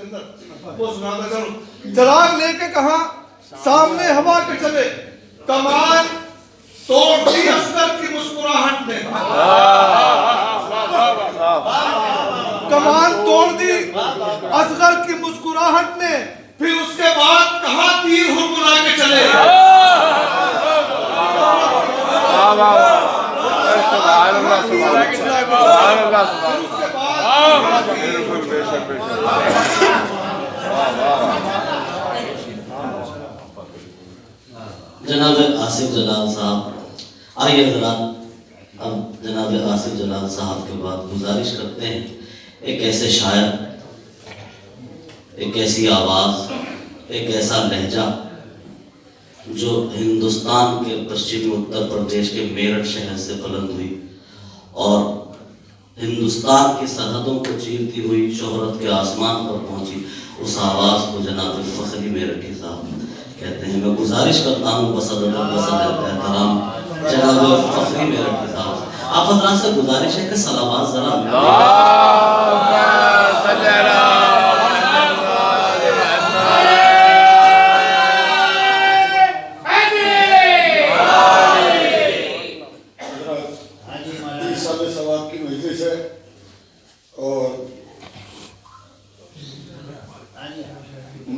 اندر وہ سناتا چلو. چراغ لے کے کہا سامنے ہوا کے چلے, کمان توڑ دی اصغر کی مسکراہٹ نے, کمان توڑ دی اصغر کی مسکراہٹ نے, پھر اس کے بعد کہا تیر ہرملا کے چلے. جناب آصف جلال صاحب, آئیے حضرات اب جناب آصف جلال صاحب کے بعد گزارش کرتے ہیں ایک ایسے شاعر, ایک ایسی آواز, ایک ایسا لہجہ جو ہندوستان کے پشچمی اتر پردیش کے میرٹھ شہر سے بلند ہوئی اور ہندوستان کی سرحدوں کو چیرتی ہوئی شہرت کے آسمان پر پہنچی, اس آواز کو جناب فخری میرٹھی صاحب کہتے ہیں. میں گزارش کرتا ہوں بصدر احترام جناب فخری میرٹھی صاحب, آپ حضرات سے گزارش ہے کہ صلوات ذرا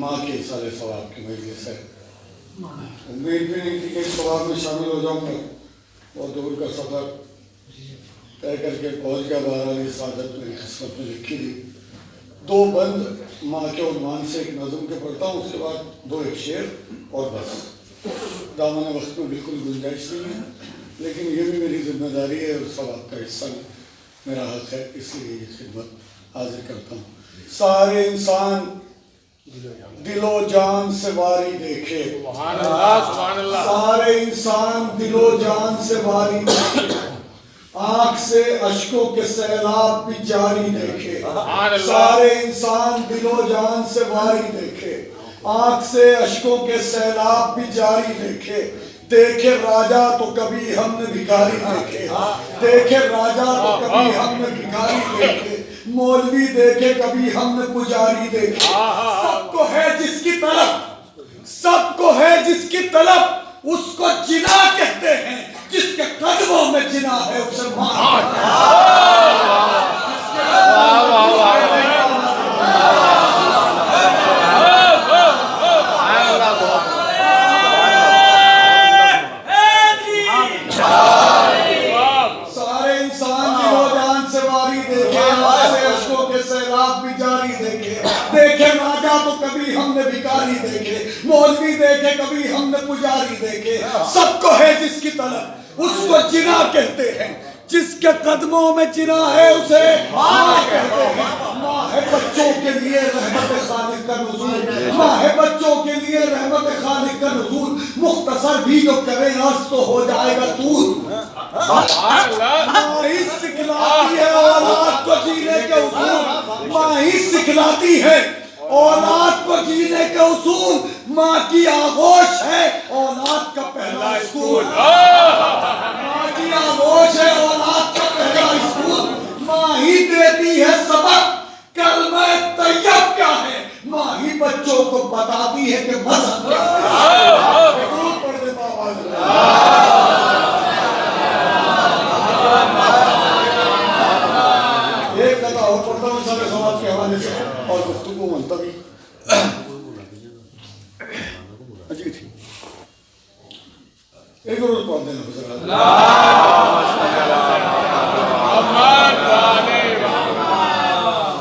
ماں کے سارے ثواب کی مجلس ہے. امید بھی نہیں تھی کہ اس ثواب میں شامل ہو جاؤں گا. بہت دور کا سفر طے کر کے پہنچ گیا. بہرحال یہ سعادت میری قسمت میں لکھی تھی. 2 بند ماں کے عنوان سے ایک نظم کے پڑھتا ہوں, اس کے بعد 2 ایک شعر اور بس. دامن وقت میں بالکل گنجائش نہیں ہے, لیکن یہ بھی میری ذمہ داری ہے اور ثواب کا حصہ میرا حق ہے, اس لیے یہ خدمت حاضر کرتا ہوں. سارے انسان دل و جان سے واری دیکھے, سارے انسان دل و جان سے واری دیکھے, آنکھ سے اشکوں کے سیلاب بھی جاری دیکھے. سارے انسان دل و جان سے واری دیکھے, آنکھ سے اشکوں کے سیلاب بھی جاری دیکھے. دیکھے راجہ تو کبھی ہم نے بھکاری دیکھے, دیکھے راجہ تو کبھی ہم نے بھکاری دیکھے, مولوی دیکھے کبھی ہم نے پجاری دیکھے. سب کو ہے جس کی طلب, سب کو ہے جس کی طلب, اس کو جنا کہتے ہیں. جس کے قدموں میں جنا ہے اسے ماں کہتے ہیں. دیکھے راجہ تو کبھی ہم نے بھکاری دیکھے, مولوی دیکھے کبھی ہم نے پجاری دیکھے. سب کو ہے جس کی طلب, اس کو جنا کہتے ہیں. جس کے قدموں میں جنا ہے اسے ماں کہتے ہیں. ماں ہے بچوں کے لیے رحمت خالق کا نزول, ماں ہے بچوں کے لیے رحمت خالق کا نزول. مختصر بھی جو کرے عرض تو ہو جائے گا طول. ماں ہی سکھلاتی ہے اولاد کو جینے کے اصول, ماں ہی سکھلاتی ہے اولاد کو جینے کے اصول. ماں کی آغوش ہے اولاد کا پہلا اسکول, ماں کی آغوش ہے اولاد کا پہلا اسکول. ماں ہی دیتی ہے سبق کلمہ طیب کیا ہے, ماں ہی بچوں کو بتاتی ہے کہ مذہب کیا ہے. درود پڑھ دے بابا. ایک قطعہ اور پڑھتا ہوں سارے سوال کے حوالے سے اور گفتگو ملتوی عجیب تھی. ایک روز پڑھ دینا بزرگ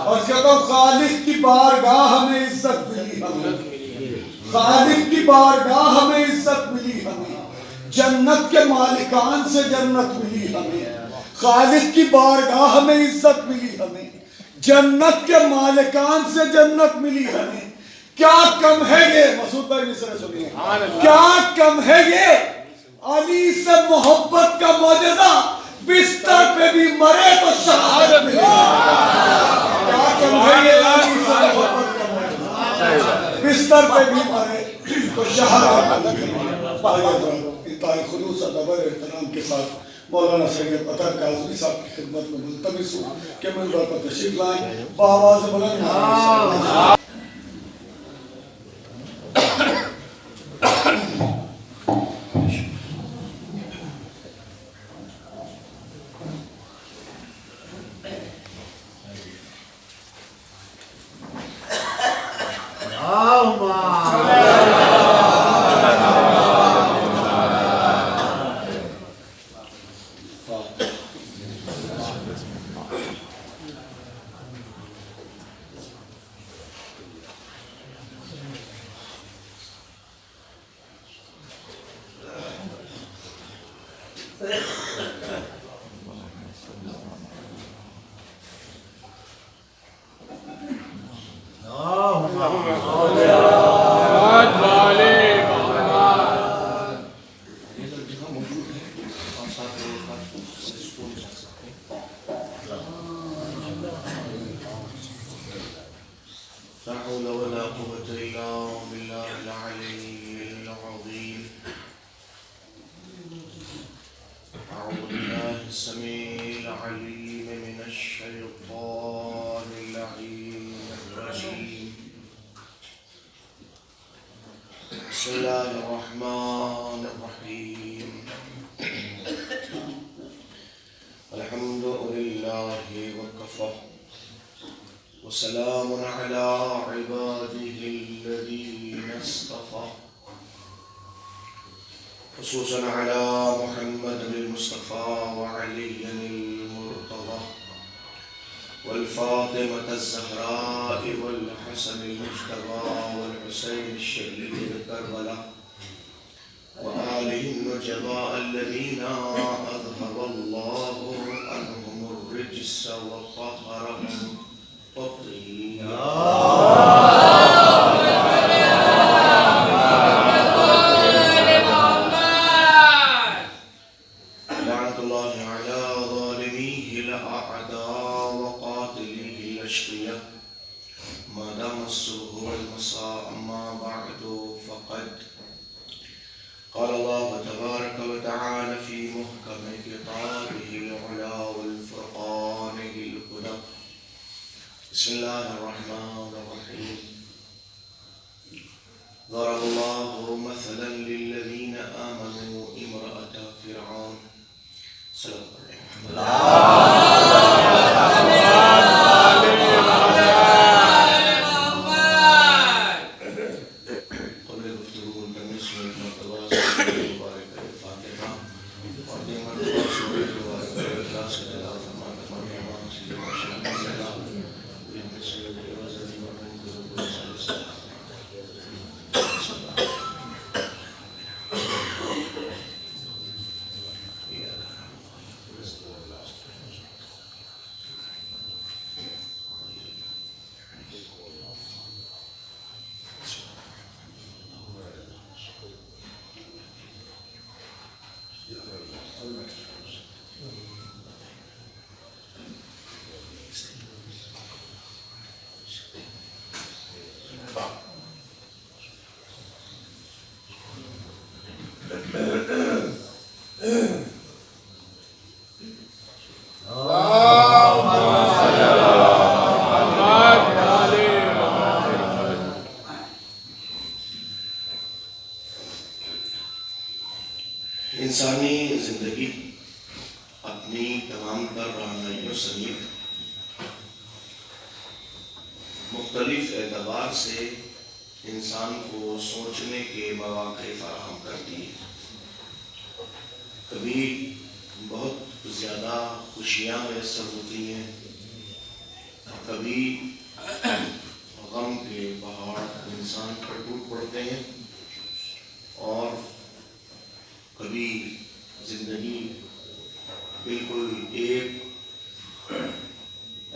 اور کہتا ہوں خالق کی بارگاہ ہمیں عزت ملی, ہمیں خالق کی بارگاہ ہمیں عزت ملی, ہمیں جنت کے مالکان سے جنت ملی, ہمیں خالق کی بارگاہ ہمیں عزت ملی, ہمیں جنت کے مالکان سے جنت ملی, ہمیں. کیا کم ہے یہ, مسعود بھائی مصرع سنیے, کیا کم ہے یہ علی سے محبت کا معجزہ, بستر پہ بھی مرے تو شہادت ملی. کیا کم ہے یہ علی سے محبت کا معجزہ, بستر پہ بھی مرے تو شہادت ملی. انتہائی خلوص ادب اور احترام کے ساتھ مولانا سید عطا کاظمی صاحب کی خدمت میں ملتمس ہوں کہ منبر پر تشریف لائیں. بآواز بلند لا حول ولا قوة إلا بالله العلي العظيم. أعوذ بالله السميع العليم من الشيطان اللعين الرجيم. بسم الله الرحمن الرحيم. الحمد لله وكفى وسلام على عباده الذين اصطفى، خصوصا على محمد المصطفى وعلي المرتضى والفاطمة الزهراء والحسن المجتبى والحسين الشهيد بكربلاء وآله النجباء الذين أذهب الله عنهم الرجس وطهرهم لعنة الله على ظالميه الأعداء وقاتليه الأشقياء ما دام السوء والمساء. أما بعد فقد قال الله تبارك وتعالى في محكم كتابه العلا والفرقانه الهدى. بسم الله الرحمن الرحيم. ضرب الله مثلا للذين آمنوا امرأة فرعون. صلى الله عليه انسانی زندگی اپنی تمام تر رہنمائیوں سمیت مختلف اعتبار سے انسان کو سوچنے کے مواقع فراہم کرتی ہے. کبھی بہت زیادہ خوشیاں میسر ہوتی ہیں، کبھی غم کے پہاڑ انسان پر ٹوٹ پڑتے ہیں، اور کبھی زندگی بالکل ایک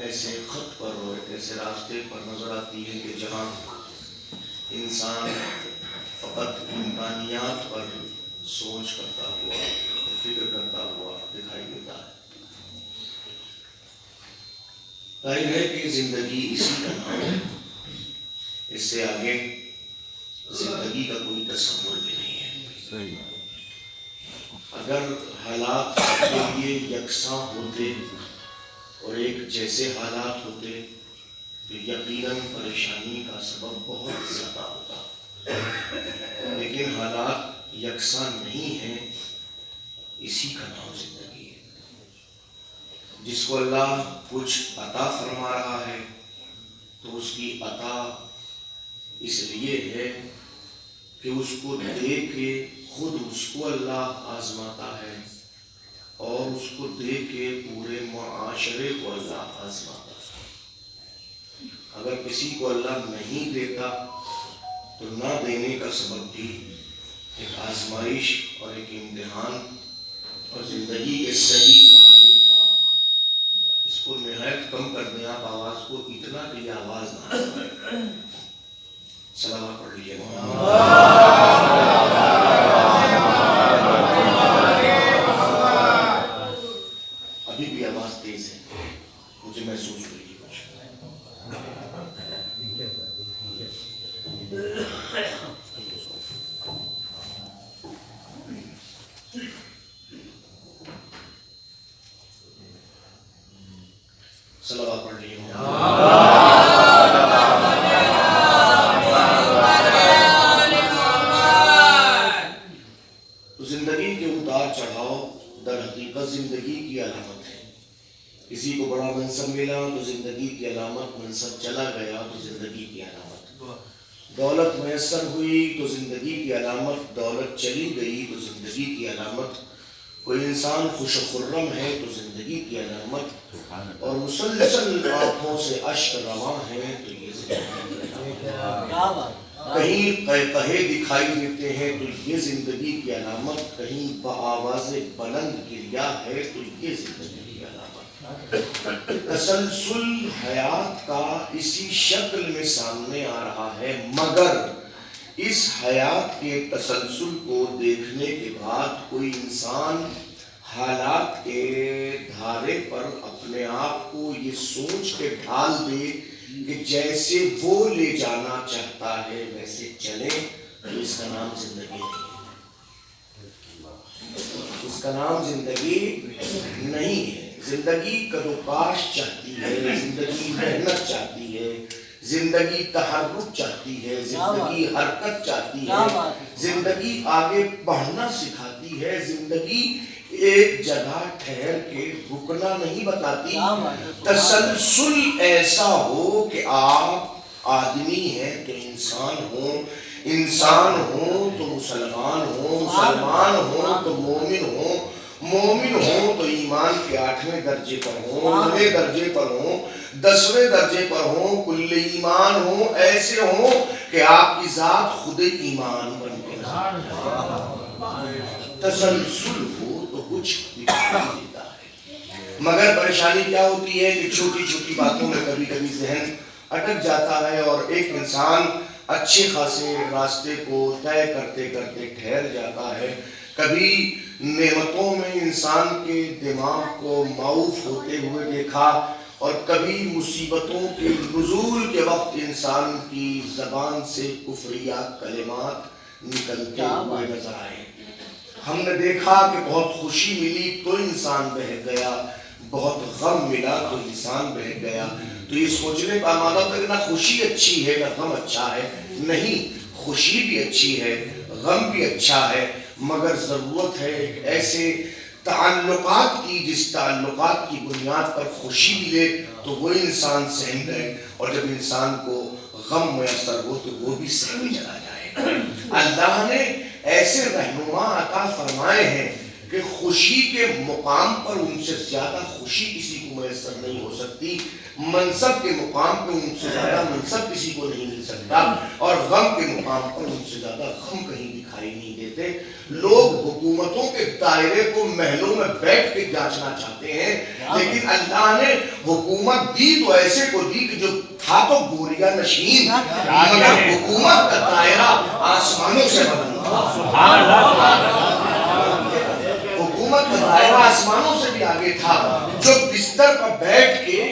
ایسے خط پر اور ایک ایسے راستے پر نظر آتی ہے کہ جہاں انسان فقط امکانیات پر سوچ کرتا ہوا، فکر کرتا ہوا دکھائی دیتا ہے. ظاہر ہے کہ زندگی اسی کا نام ہے، اس سے آگے زندگی کا کوئی تصور بھی نہیں ہے. اگر حالات کے لیے یکساں ہوتے اور ایک جیسے حالات ہوتے تو یقیناً پریشانی کا سبب بہت زیادہ ہوتا، لیکن حالات یکساں نہیں ہیں، اسی کا نام زندگی ہے. جس کو اللہ کچھ عطا فرما رہا ہے تو اس کی عطا اس لیے ہے کہ اس کو دے کے خود اس کو اللہ آزماتا ہے اور اس کو دے کے پورے معاشرے کو اللہ آزماتا ہے۔ اگر کسی کو اللہ نہیں دیتا تو نہ دینے کا سبب بھی ایک آزمائش اور ایک امتحان اور زندگی کے صحیح معانی کا، اس کو نہایت کم کر دیں آپ آواز کو، اتنا کہ یہ آواز نہ آئے۔ سلام پڑھ لیجیے ابھی بھی آواز تیز ہے، مجھے محسوس ہوئی کچھ۔ صلوات پڑھ لیجیے زندگی کے اتار چڑھاؤ در حقیقت زندگی کی علامت ہے۔ کسی کو بڑا منصب ملا تو زندگی کی علامت، منصب چلا گیا تو زندگی کی علامت، دولت میسر ہوئی تو زندگی کی علامت، دولت چلی گئی تو زندگی کی علامت، کوئی انسان خوش و خرم ہے تو زندگی کی علامت، اور مسلسل آنکھوں سے اشک رواں ہے تو یہ زندگی کی علامت، کہیں قہقہے دکھائی دیتے ہیں تو یہ زندگی کی علامت، کہیں بآواز بلند گریا ہے تو یہ زندگی کی علامت۔ تسلسل حیات کا اسی شکل میں سامنے آ رہا ہے، مگر اس حیات کے تسلسل کو دیکھنے کے بعد کوئی انسان حالات کے دھارے پر اپنے آپ کو یہ سوچ کے ڈھال دے کہ جیسے وہ لے جانا چاہتا ہے ویسے چلے، تو اس کا نام زندگی نہیں ہے، اس کا نام زندگی نہیں ہے۔ زندگی کدوکاش چاہتی ہے، زندگی محنت چاہتی ہے، زندگی تحرک چاہتی ہے، زندگی حرکت چاہتی ہے، زندگی آگے بڑھنا سکھاتی ہے، زندگی ایک جگہ ٹھہر کے رکنا نہیں بتاتی۔ تسلسل ایسا ہو کہ آپ آدمی ہیں تو انسان ہوں، انسان ہوں تو مسلمان ہوں، مسلمان ہوں تو مومن ہوں، مومن ہوں تو ایمان کے 8ویں درجے پر ہوں، 9ویں درجے پر ہوں، 10ویں درجے پر ہوں، کل ایمان ہوں، ایسے ہوں کہ آپ کی ذات خود ایمان بن کے تسلسل ہو تو کچھ دکھائی دیتا ہے۔ مگر پریشانی کیا ہوتی ہے کہ چھوٹی چھوٹی باتوں میں کبھی کبھی ذہن اٹک جاتا ہے اور ایک انسان اچھے خاصے راستے کو طے کرتے کرتے ٹھہر جاتا ہے۔ کبھی نعمتوں میں انسان کے دماغ کو معاف ہوتے ہوئے دیکھا، اور کبھی مصیبتوں کے نزول کے وقت انسان کی زبان سے کفریہ کلمات نکلتے ہوئے نظر آئے۔ ہم نے دیکھا کہ بہت خوشی ملی تو انسان بہک گیا، بہت غم ملا تو انسان بہک گیا۔ تو یہ سوچنے کا معنی ہوتا ہے کہ نہ خوشی اچھی ہے نہ غم اچھا ہے، نہیں، خوشی بھی اچھی ہے، غم بھی اچھا ہے، مگر ضرورت ہے ایک ایسے تعلقات کی جس تعلقات کی بنیاد پر خوشی ملے تو وہ انسان سہم گئے، اور جب انسان کو غم میسر ہو تو وہ بھی سہم چلا جائے۔ اللہ نے ایسے رہنما عطا فرمائے ہیں کہ خوشی کے مقام پر ان سے زیادہ خوشی کسی کو میسر نہیں ہو سکتی، منصب کے مقام پہ ان سے زیادہ منصب کسی کو نہیں مل سکتا، اور غم کے مقام پر ان سے زیادہ غم کہیں دکھائی نہیں دیتے۔ لوگ حکومتوں کے دائرے کو محلوں میں بیٹھ کے جانچنا چاہتے ہیں، لیکن اللہ نے حکومت دی تو ایسے کو دی کہ جو تھا تو گوریا نشین، مگر حکومت کا دائرہ آسمانوں سے بلند تھا، حکومت کا دائرہ آسمانوں سے بھی آگے تھا۔ جو بستر پر بیٹھ کے،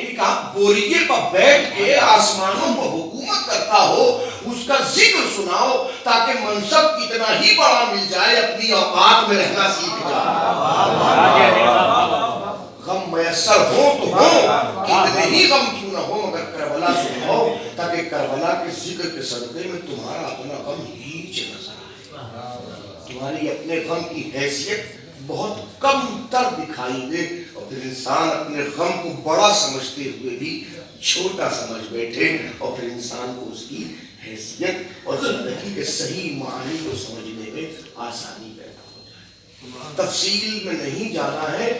بوریے پر بیٹھ کے آسمانوں پر حکومت کرتا ہو، اس کا ذکر سناؤ تاکہ منصب کتنا ہی بڑا مل جائے اپنی اوقات میں رہنا سیکھ جائے۔ غم میسر ہو تو ہو، کتنے ہی غم کیوں نہ ہو، مگر کربلا سناؤ تاکہ کربلا کے ذکر کے صدقے میں تمہارا اپنا غم ہیچ نظر آئے، تمہاری اپنے غم کی حیثیت بہت کم تر دکھائی دے، اور پھر انسان اپنے غم کو بڑا سمجھتے ہوئے بھی چھوٹا سمجھ بیٹھے، اور پھر انسان کو اس کی حیثیت اور زندگی کے صحیح معنی کو سمجھنے میں آسانی پیدا ہو جائے۔ تفصیل میں نہیں جانا ہے،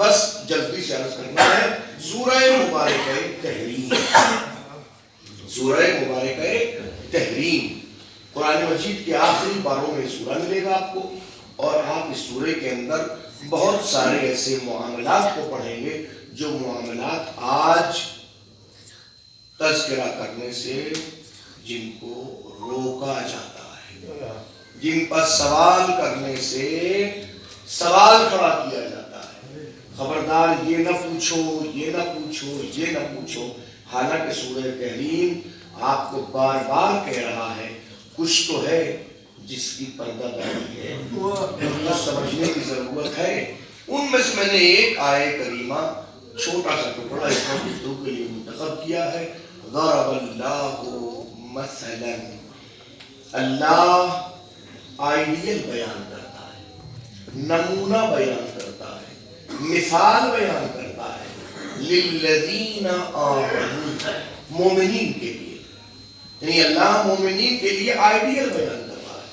بس جلدی سے عرض کرنا ہے سورہ مبارکہ تحریم، سورہ مبارکہ تحریم قرآن مجید کے آخری پاروں میں سورہ ملے گا آپ کو، اور آپ اس سورہ کے اندر بہت سارے ایسے معاملات کو پڑھیں گے جو معاملات آج تذکرہ کرنے سے جن کو روکا جاتا ہے، جن پر سوال کرنے سے سوال کھڑا کیا جاتا ہے، خبردار یہ نہ پوچھو، یہ نہ پوچھو، یہ نہ پوچھو، حالانکہ سورہ تحریم آپ کو بار بار کہہ رہا ہے کچھ تو ہے جس کی پردہ داری ہے، جو سمجھنے کی ضرورت ہے۔ ان میں سے میں نے ایک آیہ کریمہ چھوٹا سا ٹکڑا اس میں گفتگو کے لیے منتخب کیا ہے۔ ضرب اللہ مثلا، اللہ آئیڈیل بیان کرتا ہے، نمونہ بیان کرتا ہے، مثال بیان کرتا ہے للذین آمنوا، مومنین کے لیے، یعنی اللہ مومنین کے لیے آئیڈیل بیان کرتا ہے،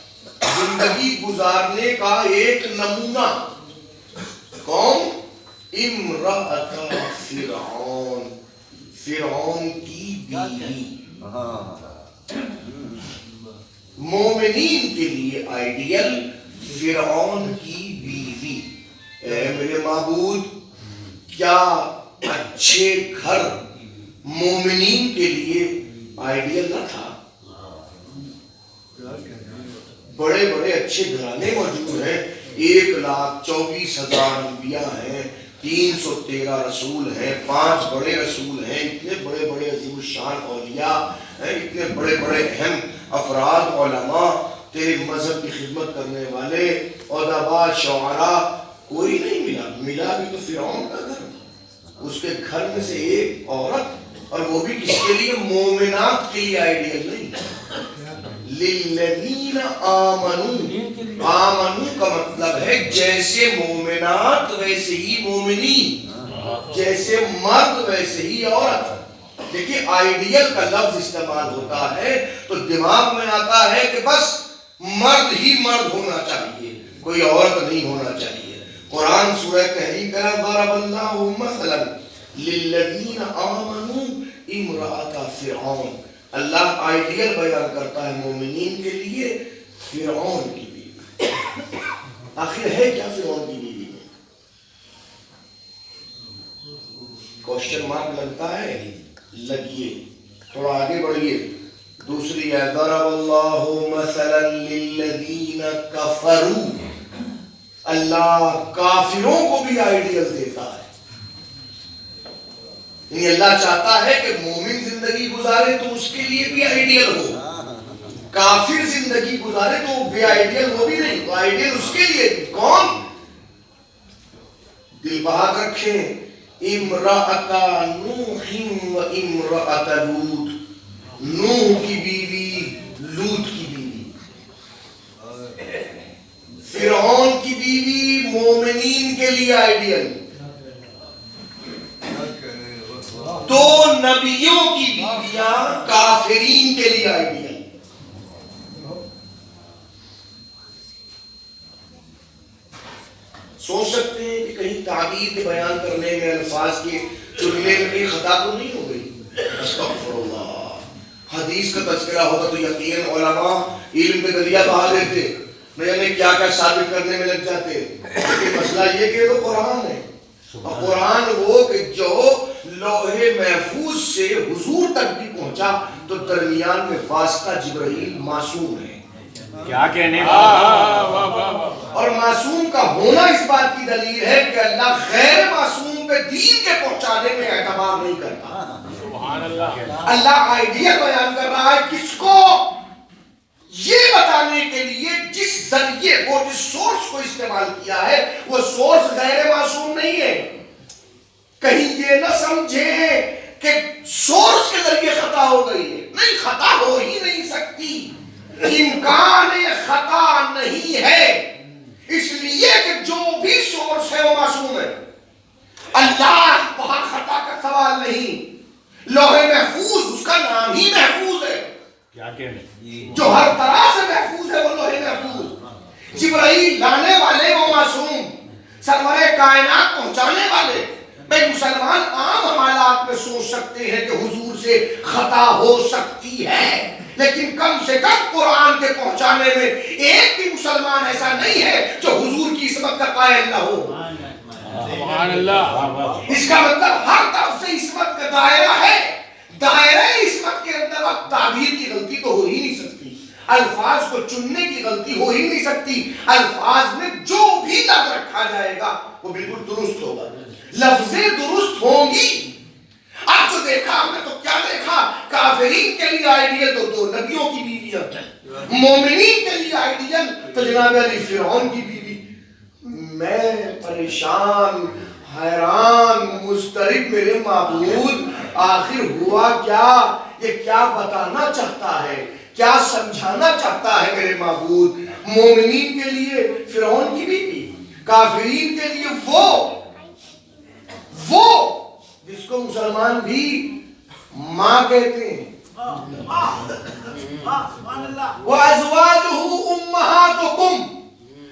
زندگی گزارنے کا ایک نمونہ۔ کون؟ امرأۃ فرعون، فرعون کی بیوی، مومنین کے لیے آئیڈیل فرعون کی بیوی۔ اے میرے معبود، کیا اچھے گھر مومنین کے لیے آئیڈیل نہ تھا؟ بڑے بڑے اچھے گھرانے موجود ہیں، 1,24,000 انبیاء ہیں، 313 رسول ہیں، 5 بڑے رسول ہیں، اتنے بڑے بڑے عظیم الشان اولیاء ہیں، اتنے بڑے بڑے اہم افراد علماء، تیرے مذہب کی خدمت کرنے والے ادباء شعراء، کوئی نہیں ملا، ملا بھی تو فرعون کا گھر تھا، اس کے گھر میں سے ایک عورت، اور وہ بھی کس کے لیے؟ مومنات کے لیے آئیڈیل نہیں۔ للذین آمنوا، آمنو کا مطلب ہے جیسے مومنات ویسے ہی مومنین، جیسے مرد ویسے ہی عورت۔ دیکھیے آئیڈیل کا لفظ استعمال ہوتا ہے تو دماغ میں آتا ہے کہ بس مرد ہی مرد ہونا چاہیے، کوئی عورت نہیں ہونا چاہیے۔ قرآن سورہ تحریم کا ضرب اللہ مثلا للذین آمنوا امرأۃ فرعون، اللہ آئیڈیل بیان کرتا ہے مومنین کے لیے فرعون کی بیوی۔ آخر ہے کیا فرعون کی بیوی میں؟ کوشچن مارک لگتا ہے، لگیے تھوڑا آگے بڑھیے۔ دوسری ہے ضرب اللہ مثلا للذین کفروا، اللہ کافروں کو بھی آئیڈیل دیتا ہے، یعنی اللہ چاہتا ہے کہ مومن زندگی گزارے تو اس کے لیے بھی آئیڈیل ہو، کافر زندگی گزارے تو بے آئیڈیل وہ بھی نہیں، تو آئیڈیل اس کے لیے بھی۔ کون؟ دل بہاد رکھیں، امرأۃ نوح و امرأۃ لوط، نوح کی بیوی، لوط کی بیوی، فرعون کی بیوی مومنین کے لیے آئیڈیل، دو نبیوں کی بیویاں کافرین کے لیے آئیڈیل۔ سوچ سکتے ہیں کہ کہیں تعبیر کے بیان کرنے میں، الفاظ کے چننے میں کہیں خطا تو نہیں ہو گئی؟ استغفر اللہ۔ حدیث کا تذکرہ ہوتا تو یقین علماء علم کے دریا بہا دیتے، نہ جانے کیا کیا ثابت کرنے میں لگ جاتے، لیکن مسئلہ یہ کہ تو قرآن ہے، اور قرآن وہ کہ جو لوح محفوظ سے حضور تک بھی پہنچا، تو درمیان میں واسطہ جبرائیل معصوم ہے، کیا کہنے اور معصوم کا ہونا اس بات کی دلیل ہے کہ اللہ غیر معصوم پہ دین کے پہنچانے میں اعتبار نہیں کرتا۔ سبحان اللہ۔ اللہ آئیڈیل بیان کر رہا ہے کس کو؟ یہ بتانے کے لیے جس ذریعے کو، جس سورس کو استعمال کیا ہے وہ سورس غیر معصوم نہیں ہے۔ کہیں یہ نہ سمجھیں کہ سورس کے ذریعے خطا ہو گئی ہے، نہیں، خطا ہو ہی نہیں سکتی، امکان خطا نہیں ہے، اس لیے کہ جو بھی سورس ہے وہ معصوم ہے۔ اللہ وہاں خطا کا سوال نہیں، لوح محفوظ اس کا نام ہی محفوظ ہے، کیا کہنے، جو ہر طرح سے محفوظ ہے وہ لوح محفوظ۔ جبرائیل لانے والے وہ معصوم، سرور کائنات پہنچانے والے مسلمان عام حالات میں سوچ سکتے ہیں کہ حضور سے خطا ہو سکتی ہے، لیکن کم سے کم قرآن کے پہنچانے میں ایک بھی مسلمان ایسا نہیں ہے جو حضور کی عصمت کا قائل نہ ہو۔ سبحان اللہ۔ اس کا مطلب ہر طرف سے عصمت کا دائرہ ہے، دائرہ عصمت کے اندر اب تعبیر کی غلطی تو ہو ہی نہیں سکتی، الفاظ کو چننے کی غلطی ہو ہی نہیں سکتی، الفاظ میں جو بھی لفظ رکھا جائے گا وہ بالکل درست ہوگا، لفظیں درست ہوں گی۔ اب جو دیکھا ہم نے تو کیا دیکھا، کافرین کے لیے آئیڈیل تو دو نبیوں کی بیویاں، مومنین کے لیے آئیڈیل تو جناب علی فرعون کی بیوی۔ میں پریشان، حیران، مضطرب، میرے معبود آخر ہوا کیا، یہ کیا بتانا چاہتا ہے، کیا سمجھانا چاہتا ہے میرے معبود؟ مومنین کے لیے فرعون کی بیوی، کافرین کے لیے وہ جس کو مسلمان بھی ماں کہتے ہیں۔ وَأَزْوَاجُهُ أُمَّهَاتُكُمْ،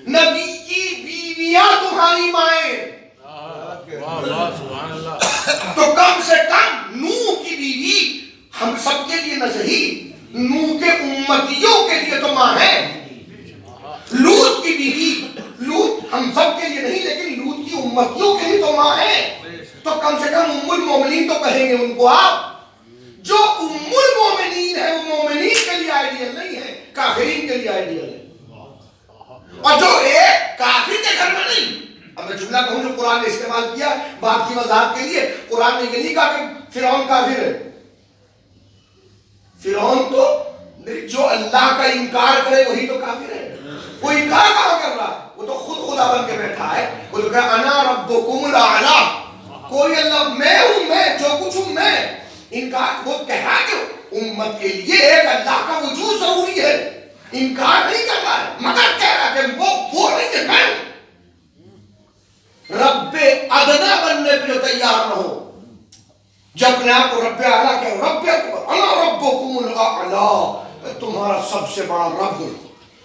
نبی کی بیویاں تمہاری مائیں۔ تو کم سے کم نوح کی بیوی ہم سب کے لیے نہ صحیح، نوح کے امتیوں کے لیے تو ماں ہے۔ لوط کی بیوی، لوط ہم سب کے لیے نہیں لیکن لوط کی امتیوں کے لیے تو ماں ہے، تو کم سے کم ام المومنین تو کہیں گے ان کو آپ۔ جو ام المومنین ہے وہ مومنین کے لیے آئیڈیل نہیں ہے، کافرین کے لیے آئیڈیل ہے۔ اور جو ایک کافر کے گھر میں نہیں، اب میں جملہ کہوں جو قرآن نے استعمال کیا بات کی وضاحت کے لیے، قرآن نے یہ نہیں کہا کہ فرعون کافر ہے۔ فرعون تو جو اللہ کا انکار کرے وہی تو کافر ہے۔ وہ انکار کہاں کر رہا ہے؟ وہ تو خود خدا بن کے بیٹھا ہے، وہ تو کہا انا ربکم الاعلی، کوئی اللہ میں ہوں، میں جو کچھ ہوں میں۔ انکار وہ کہہ رہا کہ امت کے لیے ایک اللہ کا وجود ضروری ہے، انکار نہیں کر رہا ہے، مگر کہہ رہا کہ وہ نہیں کہ میں ہوں۔ رب ادنا بننے کے لیے تیار نہ ہو، جب اپنے آپ کو رب اعلیٰ کہو، رب اکبر، انا ربکم الاعلی، تمہارا سب سے بڑا رب،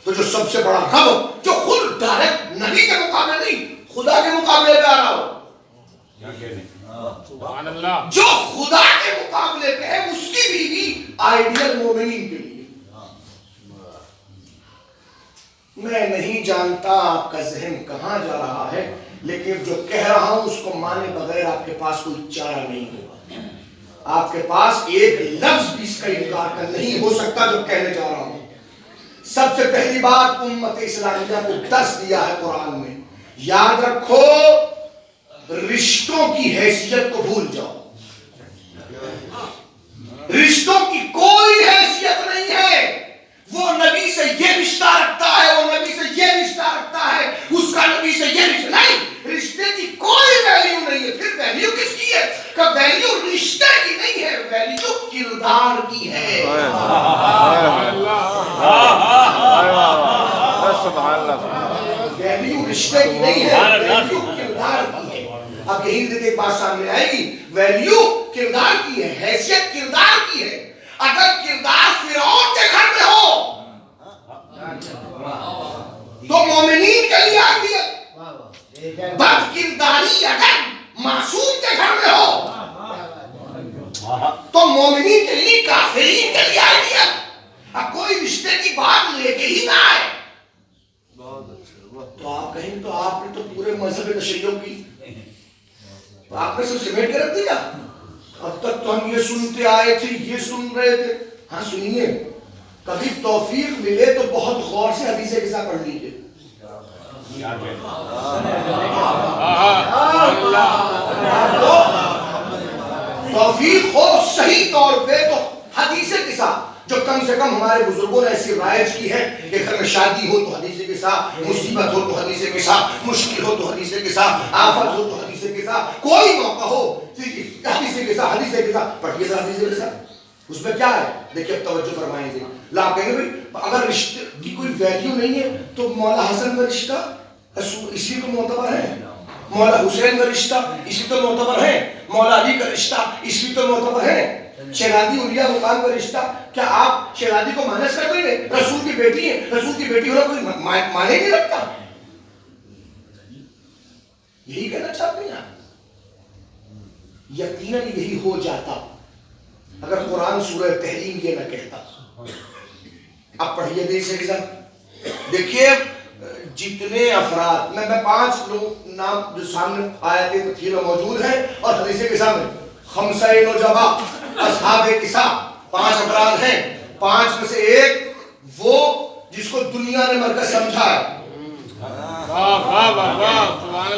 تو جو سب سے بڑا رب جو خود ڈائریکٹ نبی کے مقابلے نہیں خدا کے مقابلے پہ آ رہا ہو، سبحان اللہ، جو خدا کے مقابلے پہ ہے اس کی بیوی آئیڈیل مومنین کے لیے۔ میں نہیں جانتا آپ کا ذہن کہاں جا رہا ہے، لیکن جو کہہ رہا ہوں اس کو مانے بغیر آپ کے پاس کوئی چارہ نہیں ہوگا، آپ کے پاس ایک لفظ بھی اس کا انکار کر نہیں ہو سکتا جو کہنے جا رہا ہوں۔ سب سے پہلی بات امت اسلامیہ کو درس دیا ہے قرآن میں، یاد رکھو رشتوں کی حیثیت کو بھول جاؤ، رشتوں کی کوئی حیثیت نہیں ہے۔ وہ نبی سے یہ رشتہ رکھتا ہے، وہ نبی سے یہ رشتہ رکھتا ہے، اس کا نبی سے یہ رشتہ نہیں، رشتے کی کوئی ویلیو نہیں ہے۔ پھر ویلیو کس کی ہے؟ کہ ویلیو رشتے کی نہیں ہے، ویلیو کردار کی ہے۔ ویلیو رشتے کی نہیں ہے، ویلیو کردار کی ہے۔ اب یہی دیکھیں ایک بات سامنے آئے گی، ویلیو کردار کی ہے، حیثیت کردار کی ہے۔ اگر کردار فرعون کے گھر میں ہو تو مومنین کے لیے آتی ہے، بد کرداری اگر معصوم کے گھر میں ہو تو مومنین کے لیے، کافرین کے لیے آتی ہے۔ اب کوئی رشتے کی بات لے کے ہی نہ آئے تو آپ کہیں تو آپ نے تو پورے مذہب تشیع کی، تو آپ نے سب سمیٹ کے رکھ دیا۔ اب تک تو ہم یہ سنتے آئے تھے، یہ سن رہے تھے۔ ہاں سنیے، کبھی توفیق ملے تو بہت غور سے حدیث قصہ پڑھ لیجیے۔ توفیق ہو صحیح طور پہ تو حدیث قصہ، جو کم سے کم ہمارے بزرگوں نے ایسی رائج کی ہے کہ گھر میں شادی ہو تو حدیث قصہ، مصیبت ہو تو حدیث قصہ، مشکل ہو تو حدیث قصہ، آفت ہو تو حدیث قصہ، کوئی موقع ہو حدیث قصہ پڑھیے ذرا حدیث قصہ۔ اس میں کیا ہے دیکھیے، اب توجہ فرمائیں گے، آپ کہیں گے اگر رشتے کی کوئی ویلیو نہیں ہے تو مولا حسن کا رشتہ اس لیے تو معتبر ہے، مولا حسین کا رشتہ اس لیے تو معتبر ہے، مولا علی کا رشتہ اس لیے تو معتبر ہے، شہزادی اولیاء مقام کا رشتہ، کیا آپ شہزادی کو مانس کر دیں گے؟ رسول کی بیٹی ہے، رسول کی بیٹی ہونا کوئی مانے نہیں رکھتا، یہی کہنا چاہتے ہیں آپ؟ یقیناً یہی ہو جاتا اگر قرآن سورہ تحریم یہ نہ کہتا. اب پڑھیے دیر سے دیکھیے جتنے افراد میں 5 لوگ نام جو سامنے آیت تطہیر میں موجود ہیں اور حدیث کے سامنے خمسہ نجبا اصحاب کسا 5 افراد ہیں. 5 میں سے ایک وہ جس کو دنیا نے مرکز سمجھا ہے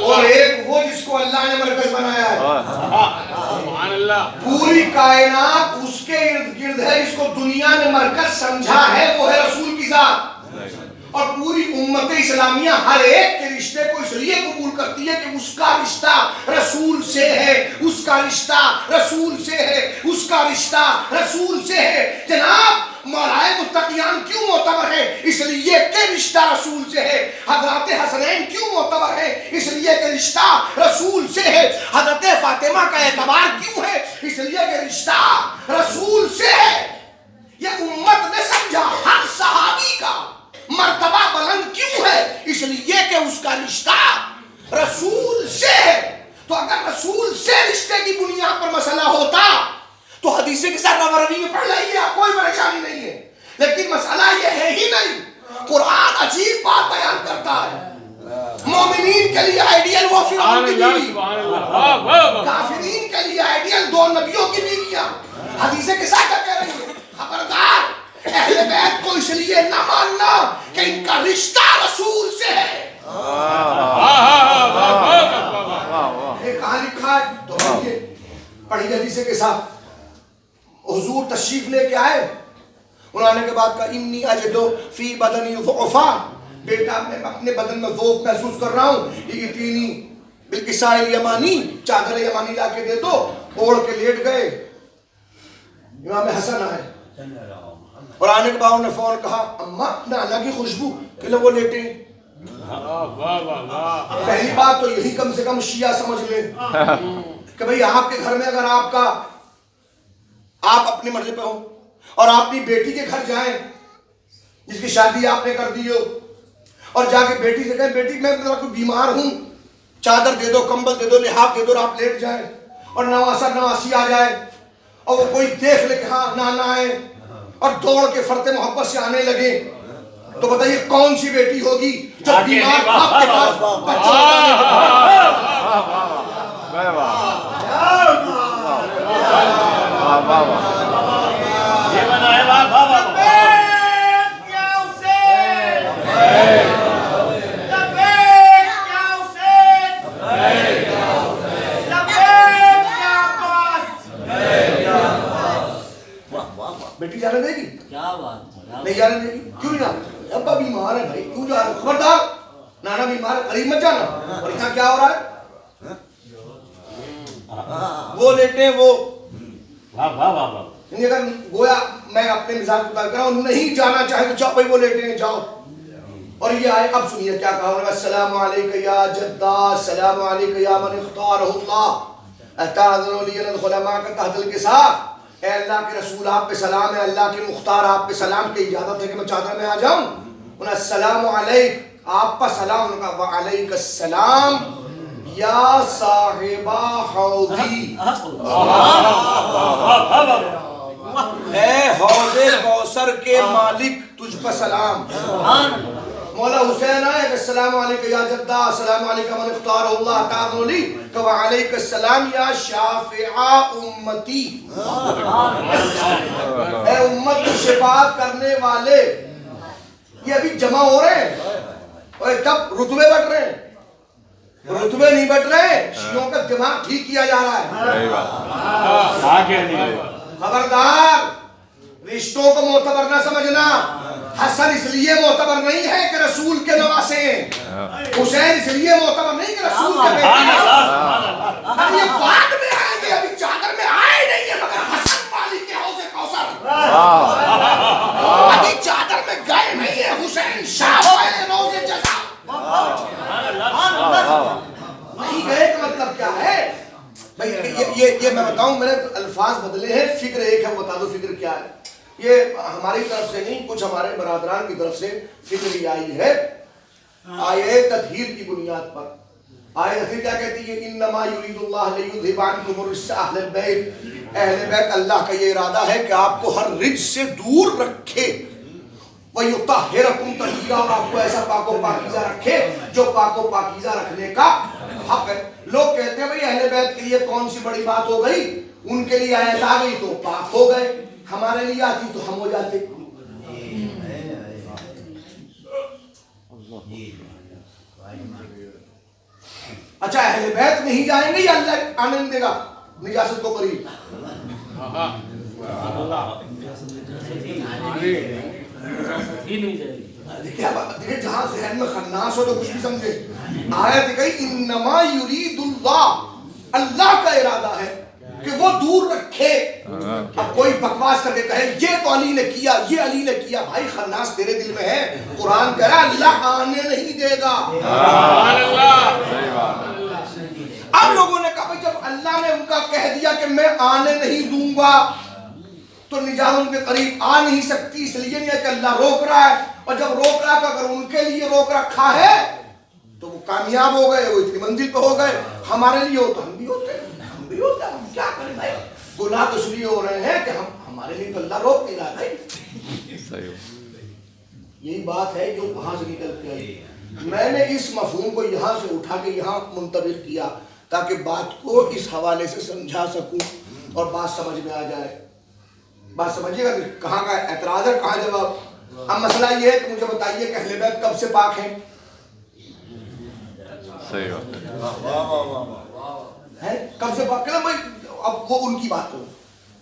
اور ایک وہ جس کو اللہ نے مرکز بنایا ہے. پوری کائنات اس کے ارد گرد ہے. جس کو دنیا نے مرکز سمجھا ہے وہ ہے رسول کی ذات. اور پوری امت اسلامیہ ہر ایک کے رشتے کو اس لیے قبول کرتی ہے کہ اس کا رشتہ رسول سے ہے. اس کا رشتہ رسول سے ہے. اس کا رشتہ رسول سے ہے. جناب مولائے متقیان کیوں معتبر ہے؟ اس لیے کہ رشتہ رسول سے ہے. حضرات حسنین کیوں معتبر ہے؟ اس لیے کہ رشتہ رسول سے ہے. حضرت فاطمہ کا اعتبار کیوں ہے؟ اس لیے کہ رشتہ رسول سے ہے. یہ امت نے سمجھا. ہر صحابی کا مرتبہ بلند کیوں ہے؟ اس لیے کہ اس کا رشتہ رسول سے ہے. تو اگر رسول سے رشتے کی بنیاد پر مسئلہ ہوتا تو حدیث کے ساتھ روی میں پڑھ لائیے, کوئی پریشانی نہیں ہے. لیکن مسئلہ یہ ہے ہی نہیں. قرآن عجیب بات بیان کرتا ہے. مومنین کے لیے آئیڈیل وہ فرعون کی بیوی, کافرین کے لیے آئیڈیل 2 نبیوں کی بیویاں. حدیث کے ساتھ کیا کہہ رہی ہے؟ خبردار اہل بیت کو اس لیے نہ ماننا کہ ان کا رشتہ رسول سے ہے. یہ کہاں لکھا ہے؟ تو پڑھیے حدیث کے ساتھ. حضور تشریف لے کے آئے, انہوں آنے کے بعد کہا انی اجدو فی بدنی ضعفا, بیٹا میں اپنے بدن میں ضعف محسوس کر رہا ہوں. ائتینی بالکساء الیمانی, چادر یمانی لا کے دے دو. اوڑھ کے لیٹ گئے. امام حسن آئے اور آنے کے بعد انہوں نے فوراً کہا اماں نانا کی خوشبو کہ لو وہ لیٹے. پہلی بات تو یہی کم سے کم شیعہ سمجھ لیں کہ بھئی آپ کے گھر میں اگر آپ اپنی مرضی پہ ہو اور آپ اپنی بیٹی کے گھر جائیں جس کی شادی آپ نے کر دی ہو اور جا کے بیٹی سے کہیں بیٹی میں کوئی بیمار ہوں, چادر دے دو, کمبل دے دو, لحاف دے دو, اور آپ لیٹ جائیں اور نواسا نواسی آ جائے اور وہ کوئی دیکھ لے کہ ہاں نانا آئے اور دوڑ کے فرتے محبت سے آنے لگے, تو بتائیے کون سی بیٹی ہوگی جو بیمار باپ کے پاس بچوں بیٹی جانے دے گی؟ کیا بات, نہیں جانے دے گی. کیوں نہیں جانے؟ ابا بیمار ہے بھائی, کیوں جا رہے؟ خبردار نانا بیمار ہے, قریب مت جانا. اور یہاں کیا ہو رہا ہے؟ وہ لیٹے وہ اگر گویا میں اپنے مزاج کو بتا رہا ہوں نہیں جانا چاہے تو جاؤ بھائی, وہ لیٹے ہیں جاؤ. اور یہ آئے, اب سنیے کیا کہا. السلام علیکہ یا جدہ, السلام علیکہ یا من اختارہ اللہ, اتاذن لی ان ادخل معک تحت الکساء. اے اللہ کے رسول آپ پہ سلام ہے, اللہ کے مختار آپ پہ سلام کی اجازت ہے کہ میں چادر میں آ جاؤں. انہیں السلام علیک, آپ پر سلام. انہوں نے کہا وعلیک السلام یا صاحبہ حوضی, اے حوض کوثر کے مالک تجھ پر سلام. مولا حسین آئے کہ السلام علیکہ یا جدہ, السلام علیکہ من اختارہ اللہ تعالی لی, کہ وعلیکہ السلام یا شافع امتی, اے امت کی شفاعت کرنے والے. یہ ابھی جمع ہو رہے ہیں اور تب رتبے بٹ رہے ہیں. رتبے نہیں بٹ رہے, شیعوں کا دماغ ٹھیک کیا جا رہا ہے. خبردار رشتوں کو معتبر نہ سمجھنا. حسن اس لیے معتبر نہیں ہے کہ رسول کے نواسے ہیں, حسین اس لیے معتبر نہیں کہ رسول کے بیٹے ہیں. یہ بعد میں آئیں گے, ابھی چادر میں آئے نہیں ہیں, مگر حسن مالک کے حوض کوثر ابھی چادر میں گئے نہیں ہیں. حسین شاہ ہے روز جزا نہیں گئے کا مطلب کیا ہے بھائی؟ یہ میں بتاؤں, میں نے الفاظ بدلے ہیں, فکر ایک ہے, بتا دو فکر کیا ہے. یہ ہماری طرف سے نہیں, کچھ ہمارے برادران کی طرف سے فکر بھی آئی ہے. آیے تطہیر کی بنیاد پر آیت پھر کیا کہتی ہے؟ انما یرید اللہ لیذھب عنکم الرجس اہل البیت، اہل بیت اللہ کا یہ ارادہ ہے کہ آپ کو ہر رجس سے دور رکھے، وَيُطَهِّرَكُمْ تَطْهِيرًا، اور آپ کو ایسا پاک و پاکیزہ رکھے جو پاک و پاکیزہ رکھنے کا حق ہے۔ لوگ کہتے ہیں بھئی اہل بیت کے لیے کون سی بڑی بات ہو گئی، ان کے لیے آیت آ گئی تو پاک ہو گئے، ہمارے لیے آتی تو ہم ہو جاتے۔ اچھا اہل بیت نہیں جائیں گے یا اللہ آنے دے گا نجاست کو قریب؟ دیکھیں جہاں ذہن میں خناس ہو تو کچھ بھی سمجھے۔ آیت کہی انما یرید اللہ، اللہ کا ارادہ ہے کہ وہ دور رکھے۔ اب کوئی بکواس کر کے کہے یہ تو علی نے کیا، یہ علی نے کیا، بھائی خناس تیرے دل میں ہے، قرآن کہہ رہا ہے اللہ آنے نہیں دے گا۔ اب لوگوں نے کہا جب اللہ نے ان کا کہہ دیا کہ میں آنے نہیں دوں گا تو نجات ان کے قریب آ نہیں سکتی، اس لیے نہیں ہے کہ اللہ روک رہا ہے، اور جب روک رہا ہے تو اگر ان کے لیے روک رکھا ہے تو وہ کامیاب ہو گئے، وہ اتنی منزل پہ ہو گئے، ہمارے لیے ہو تو ہم بھی ہوتے ہیں، ہم بھی ہوتے ہیں، ہم کیا کریں بھائی؟ گناہ تو اس لیے ہو رہے ہیں کہ ہمارے لیے تو اللہ روک نہیں رہا ہے۔ یہی بات ہے جو وہاں سے نکل کے آئی۔ میں نے اس مفہوم کو یہاں سے اٹھا کے یہاں منطبق کیا تاکہ بات کو اس حوالے سے سمجھا سکوں اور بات سمجھ میں آ جائے۔ بات سمجھیے گا کہ کہاں کا اعتراض ہے کہاں جواب۔ اب مسئلہ یہ ہے کہ مجھے بتائیے کہ اہل بیت کب سے پاک ہیں؟ کب سے پاک؟ بھائی اب وہ ان کی بات کرو،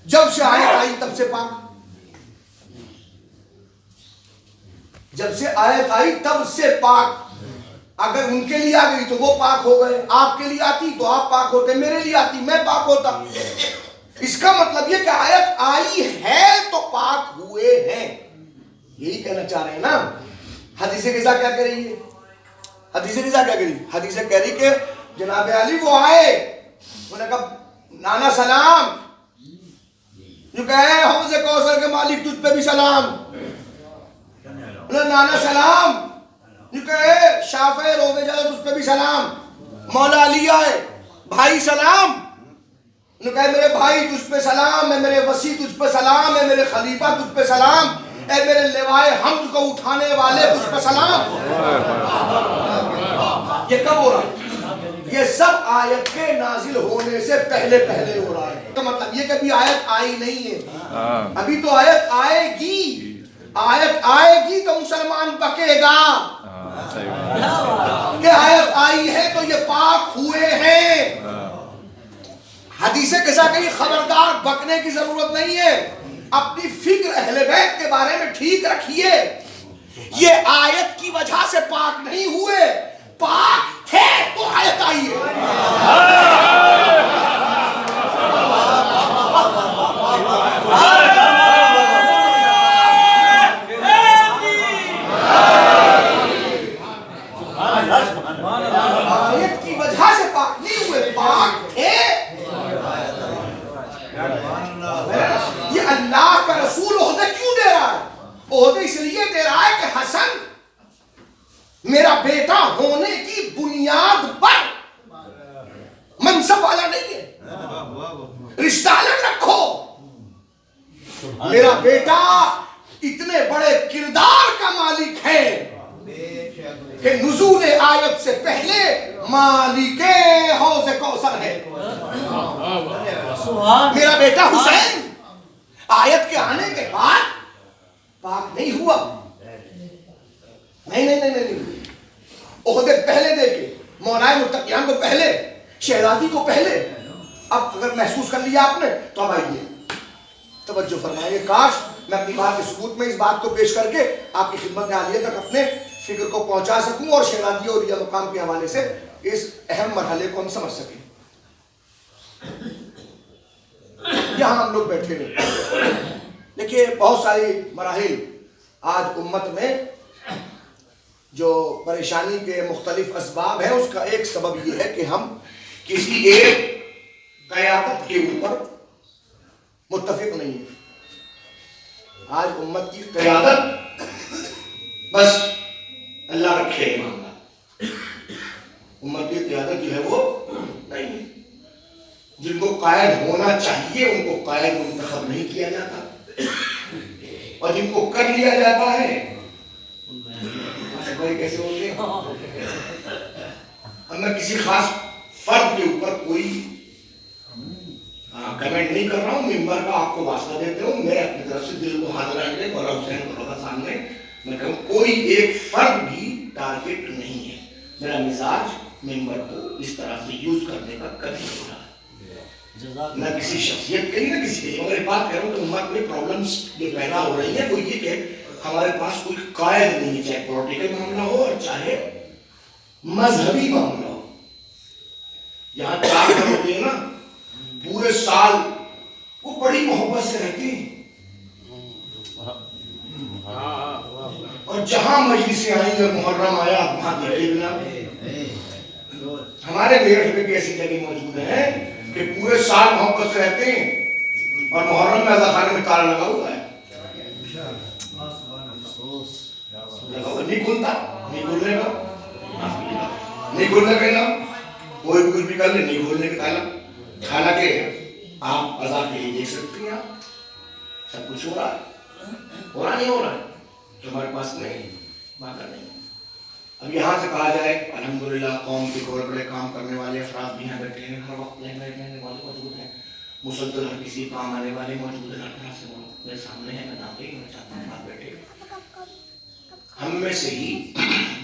جب سے آیت آئی تب سے پاک، جب سے آیت آئی تب سے پاک۔ اگر ان کے لیے آ گئی تو وہ پاک ہو گئے، آپ کے لیے آتی تو آپ پاک ہوتے، میرے لیے آتی میں پاک ہوتا۔ اس کا مطلب یہ کہ آیت آئی ہے تو پاک ہوئے ہیں، یہی کہنا چاہ رہے ہیں نا۔ حدیث قصہ کیا کہہ رہی ہے؟ حدیث قصہ کیا کہہ رہی؟ حدیث کہہ رہی کہ جناب علی وہ آئے، انہوں نے کہا نانا سلام، جو کہے حوض کوثر کے مالک تجھ پہ بھی سلام، نانا سلام، جو کہے شافع روزے جاتا تجھ پہ بھی سلام، مولا علی آئے، بھائی سلام، انہوں نے کہا میرے بھائی تجھ پہ سلام ہے، میرے وسیع تجھ پہ سلام ہے، میرے خلیفہ تجھ پہ سلام، اے میرے لوائے حمد کو اٹھانے والے تجھ پہ سلام۔ یہ کب ہو رہا ہے؟ یہ سب آیت کے نازل ہونے سے پہلے پہلے ہو رہا ہے۔ تو مطلب یہ کہ ابھی آیت آئی نہیں ہے، ابھی تو آیت آئے گی، آیت آئے گی تو مسلمان پکے گا کہ آیت آئی ہے تو یہ پاک ہوئے ہیں۔ حدیث قصہ کہی خبردار بکنے کی ضرورت نہیں ہے، اپنی فکر اہل بیت کے بارے میں ٹھیک رکھیے۔ یہ آیت کی وجہ سے پاک نہیں ہوئے، پاک تھے تو آیت آئی ہے۔ آیت کی وجہ سے پاک نہیں ہوئے، پاک تھے۔ یہ اللہ کا رسول عہدہ کیوں دے رہا ہے؟ عہدہ اس لیے دے رہا ہے کہ حسن میرا بیٹا ہونے کی بنیاد پر منصب والا نہیں ہے، رشتہ الگ رکھو، میرا بیٹا اتنے بڑے کردار کا مالک ہے کہ نزول آیت سے پہلے مالک حوض کوثر ہے۔ میرا بیٹا حسین آیت کے آنے کے بعد پاک نہیں ہوا، نہیں، عہدے پہلے دے کے، مولائے متقیان کو پہلے، شہزادی کو پہلے۔ اب اگر محسوس کر لیا آپ نے تو اب آئیے توجہ فرمائیے، کاش میں اپنی بات کے ثبوت میں اس بات کو پیش کر کے آپ کی خدمت عالیہ تک اپنے فکر کو پہنچا سکوں اور شہزادی اور ریا مقام کے حوالے سے اس اہم مرحلے کو ہم سمجھ سکیں۔ یہاں ہم لوگ بیٹھے ہوئے دیکھیے بہت ساری مراحل آج امت میں جو پریشانی کے مختلف اسباب ہیں، اس کا ایک سبب یہ ہے کہ ہم کسی ایک قیادت کے اوپر متفق نہیں ہیں۔ آج امت کی قیادت بس اللہ رکھے معاملہ، امت کی قیادت جو ہے وہ نہیں ہے. جن کو قائد ہونا چاہیے ان کو قائد منتخب نہیں کیا جاتا، اور جن کو کر لیا جاتا ہے کیسے ہوتے ہیں. اب میں کسی خاص فرد کے اوپر کوئی کمنٹ نہیں کر رہا ہوں، ممبر کا آپ کو واسطہ دیتے ہوں. میں اپنی طرف سے دل کو حاضر رکھ کے مولا حسین کے سامنے میں کہوں کوئی ایک فرد بھی ٹارگیٹ نہیں ہے. میرا مزاج ممبر کو اس طرح سے یوز کرنے کا کبھی نہیں رہا، نہ کسی شخصیت کے لیے نہ کسی کے لیے. مگر بات کر رہا ہوں کہ امت میں پرابلمس جو پیدا ہو رہی ہیں وہ یہ کہ ہمارے پاس کوئی قائد نہیں ہے، چاہے پولیٹیکل معاملہ ہو اور چاہے مذہبی معاملہ ہو. یہاں 4 گھر ہوتے ہیں نا، پورے سال وہ بڑی محبت سے رہتے ہیں، اور جہاں مجلسیں آئیں اور محرم آیا وہاں دیکھے بنا. ہمارے میرٹھ میں بھی ایسی جگہ موجود ہیں کہ پورے سال محبت سے رہتے ہیں اور محرم میں اذا خانے میں تالا لگا ہوا ہے، نہیں کھلتا، نہیں کھلنے کا، نہیں کھلنے کا نا کوئی بھی کچھ بھی کر لے، نہیں کھولنے کا تالا. حالانکہ آپ اذان کے لیے دیکھ سکتے ہیں، آپ سب کچھ ہو رہا ہے، ہو رہا نہیں ہو رہا ہے، تو ہمارے پاس نہیں باقی نہیں. اب یہاں سے کہا جائے الحمدللہ قوم کے بڑے بڑے کام کرنے والے افراد بھی یہاں بیٹھے ہیں، ہر وقت رہنے والے موجود ہیں، مسلسل ہر کسی کام آنے والے موجود ہیں، ہر طرح سے میرے سامنے ہیں. میں نام نہیں میں چاہتا ہوں آپ بیٹھے. ہم میں سے ہی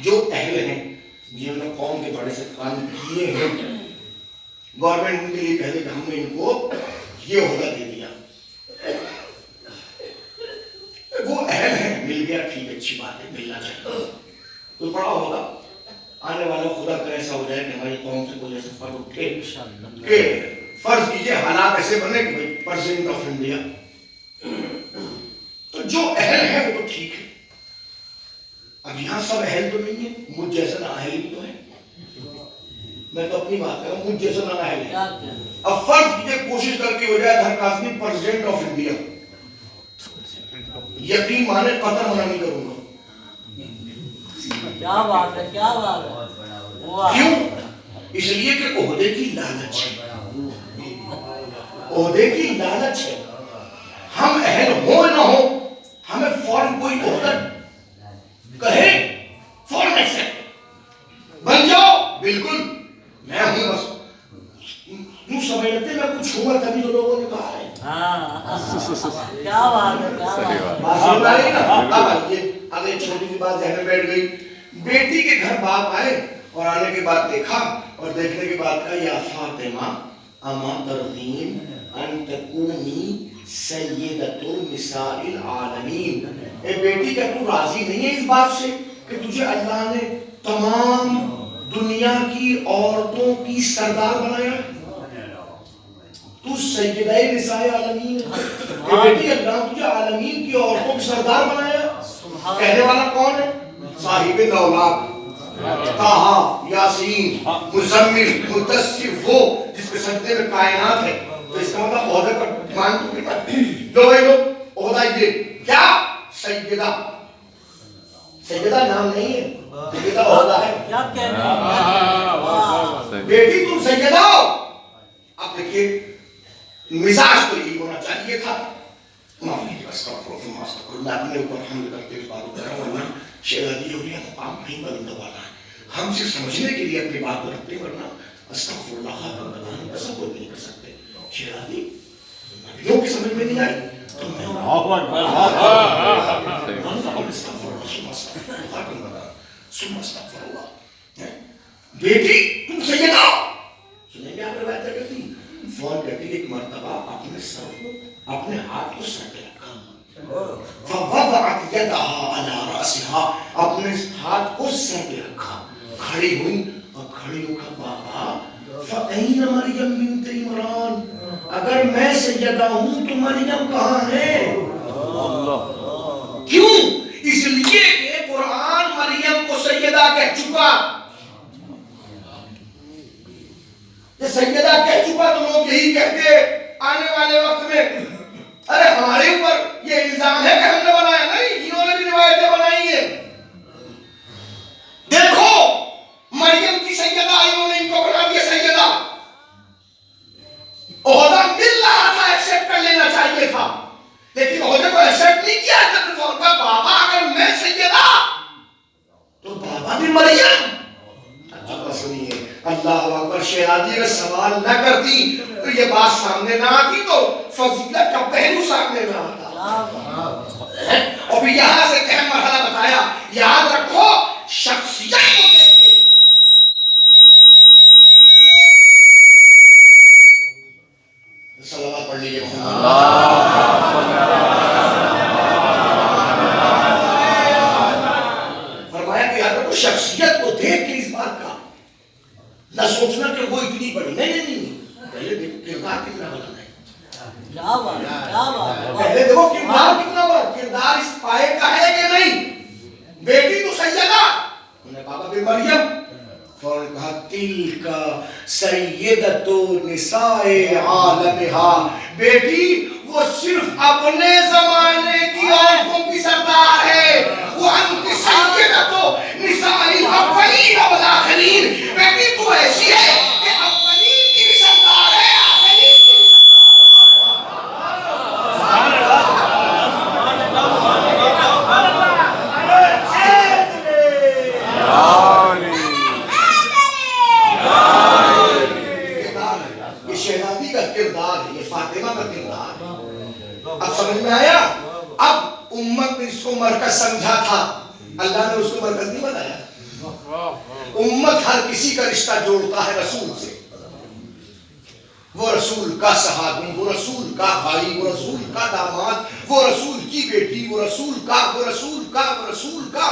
جو اہل ہیں جنہوں نے قوم کے بڑے سے کام کیے ہیں، گورنمنٹ ان کے لیے کہہ دے کہ ہم نے ان کو یہ عہدہ دے دیا، وہ اہل ہیں، مل گیا ٹھیک ہے، اچھی بات ہے، ملنا چاہیے. تو بڑا ہوگا آنے والا خدا کا ایسا ہو جائے کہ ہماری قوم سے کوئی ایسا فرد اٹھے کہ فرض کیجئے حالات ایسے بنے کہ بھائی پریزیڈنٹ آف انڈیا، تو جو اہل ہے وہ تو ٹھیک ہے. اب یہاں سب اہل تو نہیں ہے، مجھ جیسا نہ اہل بھی تو ہے. میں تو اپنی بات کر رہا ہوں، مجھ جیسا نہ اہل ہے. اب فرض کیجئے کوشش کر کے ہو جائے ہر قاسمی پریزیڈنٹ آف انڈیا، یقین مانے قطر منع نہیں کروں گا. کیا بات ہے، کیا بات ہے. کیوں؟ اس لیے کہ عہدے کی لالچ ہے، عہدے کی لالچ ہے. ہم اہل ہوں نہ ہوں، ہمیں فوراً کوئی عہدہ کہے فوراً ایکسپٹ بن جاؤ، بالکل میں ہوں، بس یوں سمجھ لیتے میں کچھ ہوا تبھی تو لوگوں نے کہا ہے. کیا بات ہے، کیا بات ہے. بات سمجھ آ رہی نا. اب یہ اگر چھوٹی سی بات ذہن میں بیٹھ گئی، بیٹی کے گھر باپ آئے اور آنے کے بعد دیکھا اور دیکھنے کے بعد کہا یا فاطمہ اما ترضین ان تکونی سیدۃ النساء العالمین. اے بیٹی کیا تو راضی نہیں ہے اس بات سے کہ تجھے اللہ نے تمام دنیا کی عورتوں کی سردار بنایا ہے، تو سیدہ نساء عالمین ہے. اے بیٹی اللہ تجھے عالمین کی عورتوں کی سردار بنایا. کہنے والا کون ہے؟ صاحب دولات، طٰہٰ، یاسین، مزمل، مدثر، وہ جس کے سجدے میں کائنات ہے. تو اس کا مطلب عہدے پر مان تو نہیں. لو بھائی لو عہدہ یہ کیا؟ سیدہ. سیدہ نام نہیں ہے، سیدہ عہدہ ہے. کیا کہنے ہیں. بیٹی تم سیدہ ہو. اب دیکھیے مزاج تو یہی ہونا چاہیے تھا. معافی میں اپنے اوپر حمل کرتے ہوئے بات کر رہا ہوں، ورنہ شہزادی لوگیاں مقام نہیں بدلنے والا ہے. ہم صرف سمجھنے کے لیے اپنی بات کو رکھتے ہیں، ورنہ استغفر اللہ کا تصور نہیں کر سکتے. شہزادی نبیوں کی سمجھ میں نہیں آئی تو میں بیٹی تم سیدہ. سنیں گے آپ روایت کرتی فون کرتی ایک مرتبہ اپنے سر کو اپنے ہاتھ کو سر پہ رکھا، فوضعت یدہا علی رأسہا، اپنے ہاتھ کو سر پہ رکھا، کھڑی ہوئی اور کھڑی ہو کر بابا فَأَيْنَ مَرْيَمْ بِنْتِ عِمْرَانَ، اگر میں سیدہ ہوں تو مریم کہاں ہے؟ کیوں؟ اس لیے کہ قرآن مریم کو سیدہ کہہ چکا. یہ سیدہ کہہ چکا تو لوگ یہی کہتے آنے والے وقت میں ارے ہمارے اوپر یہ الزام ہے کہ ہم نے بنایا. نہیں، انہوں نے بھی روایتیں بنائی ہیں. دیکھو مریم کی سیدہ انہوں نے ان کو اگر سوال نہ کرتی تو یہ بات سامنے نہ آتی، تو فضیلت کا پہلو سامنے نہ آتا۔ اور پھر یہاں سے ایک اہم مرحلہ بتایا، یاد رکھو شخصیت کو دیکھ کے صلوات پڑھ لیجیے فرمایا کہ یاد رکھو شخصیت کو دیکھ کے اس بات کا نہ سوچنا کہ وہ اتنی بڑی، نہیں، پہلے دیکھو کردار کتنا بڑا ہے، پہلے دیکھو کردار کتنا بڑا، کردار اس پائے کا ہے کہ نہیں۔ بیٹی تو سیدہ، انہیں بابا بن مریم، فوراً کہا تلک سیدۃ نساء عالمہا، بیٹی وہ صرف اپنے زمانے کی عورتوں کی سردار ہے، وہ انت سیدۃ نساء الاولین والآخرین، بیٹی تو ایسی ہے کہ اولین کی بھی سردار ہے، آخرین کی بھی یہ شہزادی کا کردار ہے، یہ فاطمہ کا کردار ہے۔ اب سمجھ میں آیا؟ اب امت نے اس کو مرکز سمجھا تھا، اللہ نے اس کو مرکز نہیں بنایا۔ امت ہر کسی کا رشتہ جوڑتا ہے رسول سے، وہ رسول کا صحابی، وہ رسول کا بھائی، وہ رسول کا داماد، وہ رسول کی بیٹی، وہ رسول کا، وہ رسول کا، وہ رسول کا،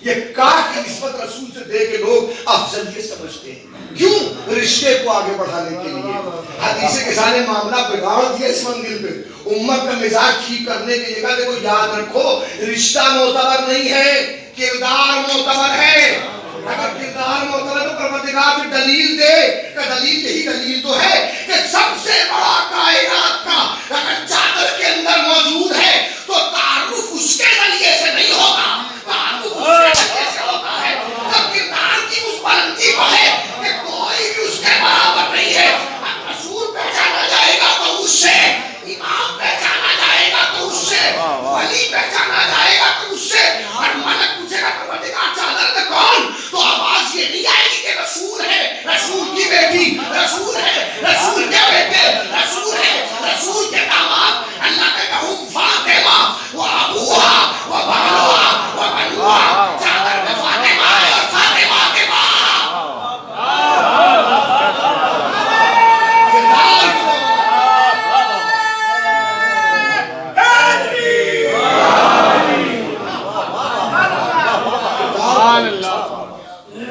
یہ کا کی نسبت رسول سے دے کے لوگ افضلیت سمجھتے ہیں۔ کیوں؟ رشتے کو آگے بڑھانے کے لیے۔ حدیث کے سارے معاملہ بگاڑ دیا اس منزل پہ، امت کا مزاج ٹھیک کرنے کی جگہ دیکھو یاد رکھو رشتہ معتبر نہیں ہے، کردار معتبر ہے۔ اگر کردار معتبر تو پروردگار پھر دلیل دے کہ دلیل یہی دلیل تو ہے کہ سب سے بڑا کائنات کا اگر چادر کے اندر موجود ہے تو تعارف اس کے ذریعے سے نہیں ہوگا، تعارف اس کے ذریعے سے ہوتا ہے۔ جب کردار کی اس بلندی پر ہے کہ کوئی بھی اس کے برابر نہیں ہے، رسول پہچانا جائے گا تو اس سے، امام پہچانا جائے گا تو اس سے، ولی پہچانا جائے گا تو اس سے، اور ملک پوچھے گا پروردگار چادر میں کون، تو آواز یہ نہیں آئے گی کہ رسول ہے، رسول کی بیٹی، رسول ہے، رسول کے بیٹے، رسول ہے، رسول کے داماد۔ اللہ نے کہا فاطمہ و ابوہا و بالوہا و بنوہا، چادر میں فاطمہ ہے اور فاطمہ کے باپ۔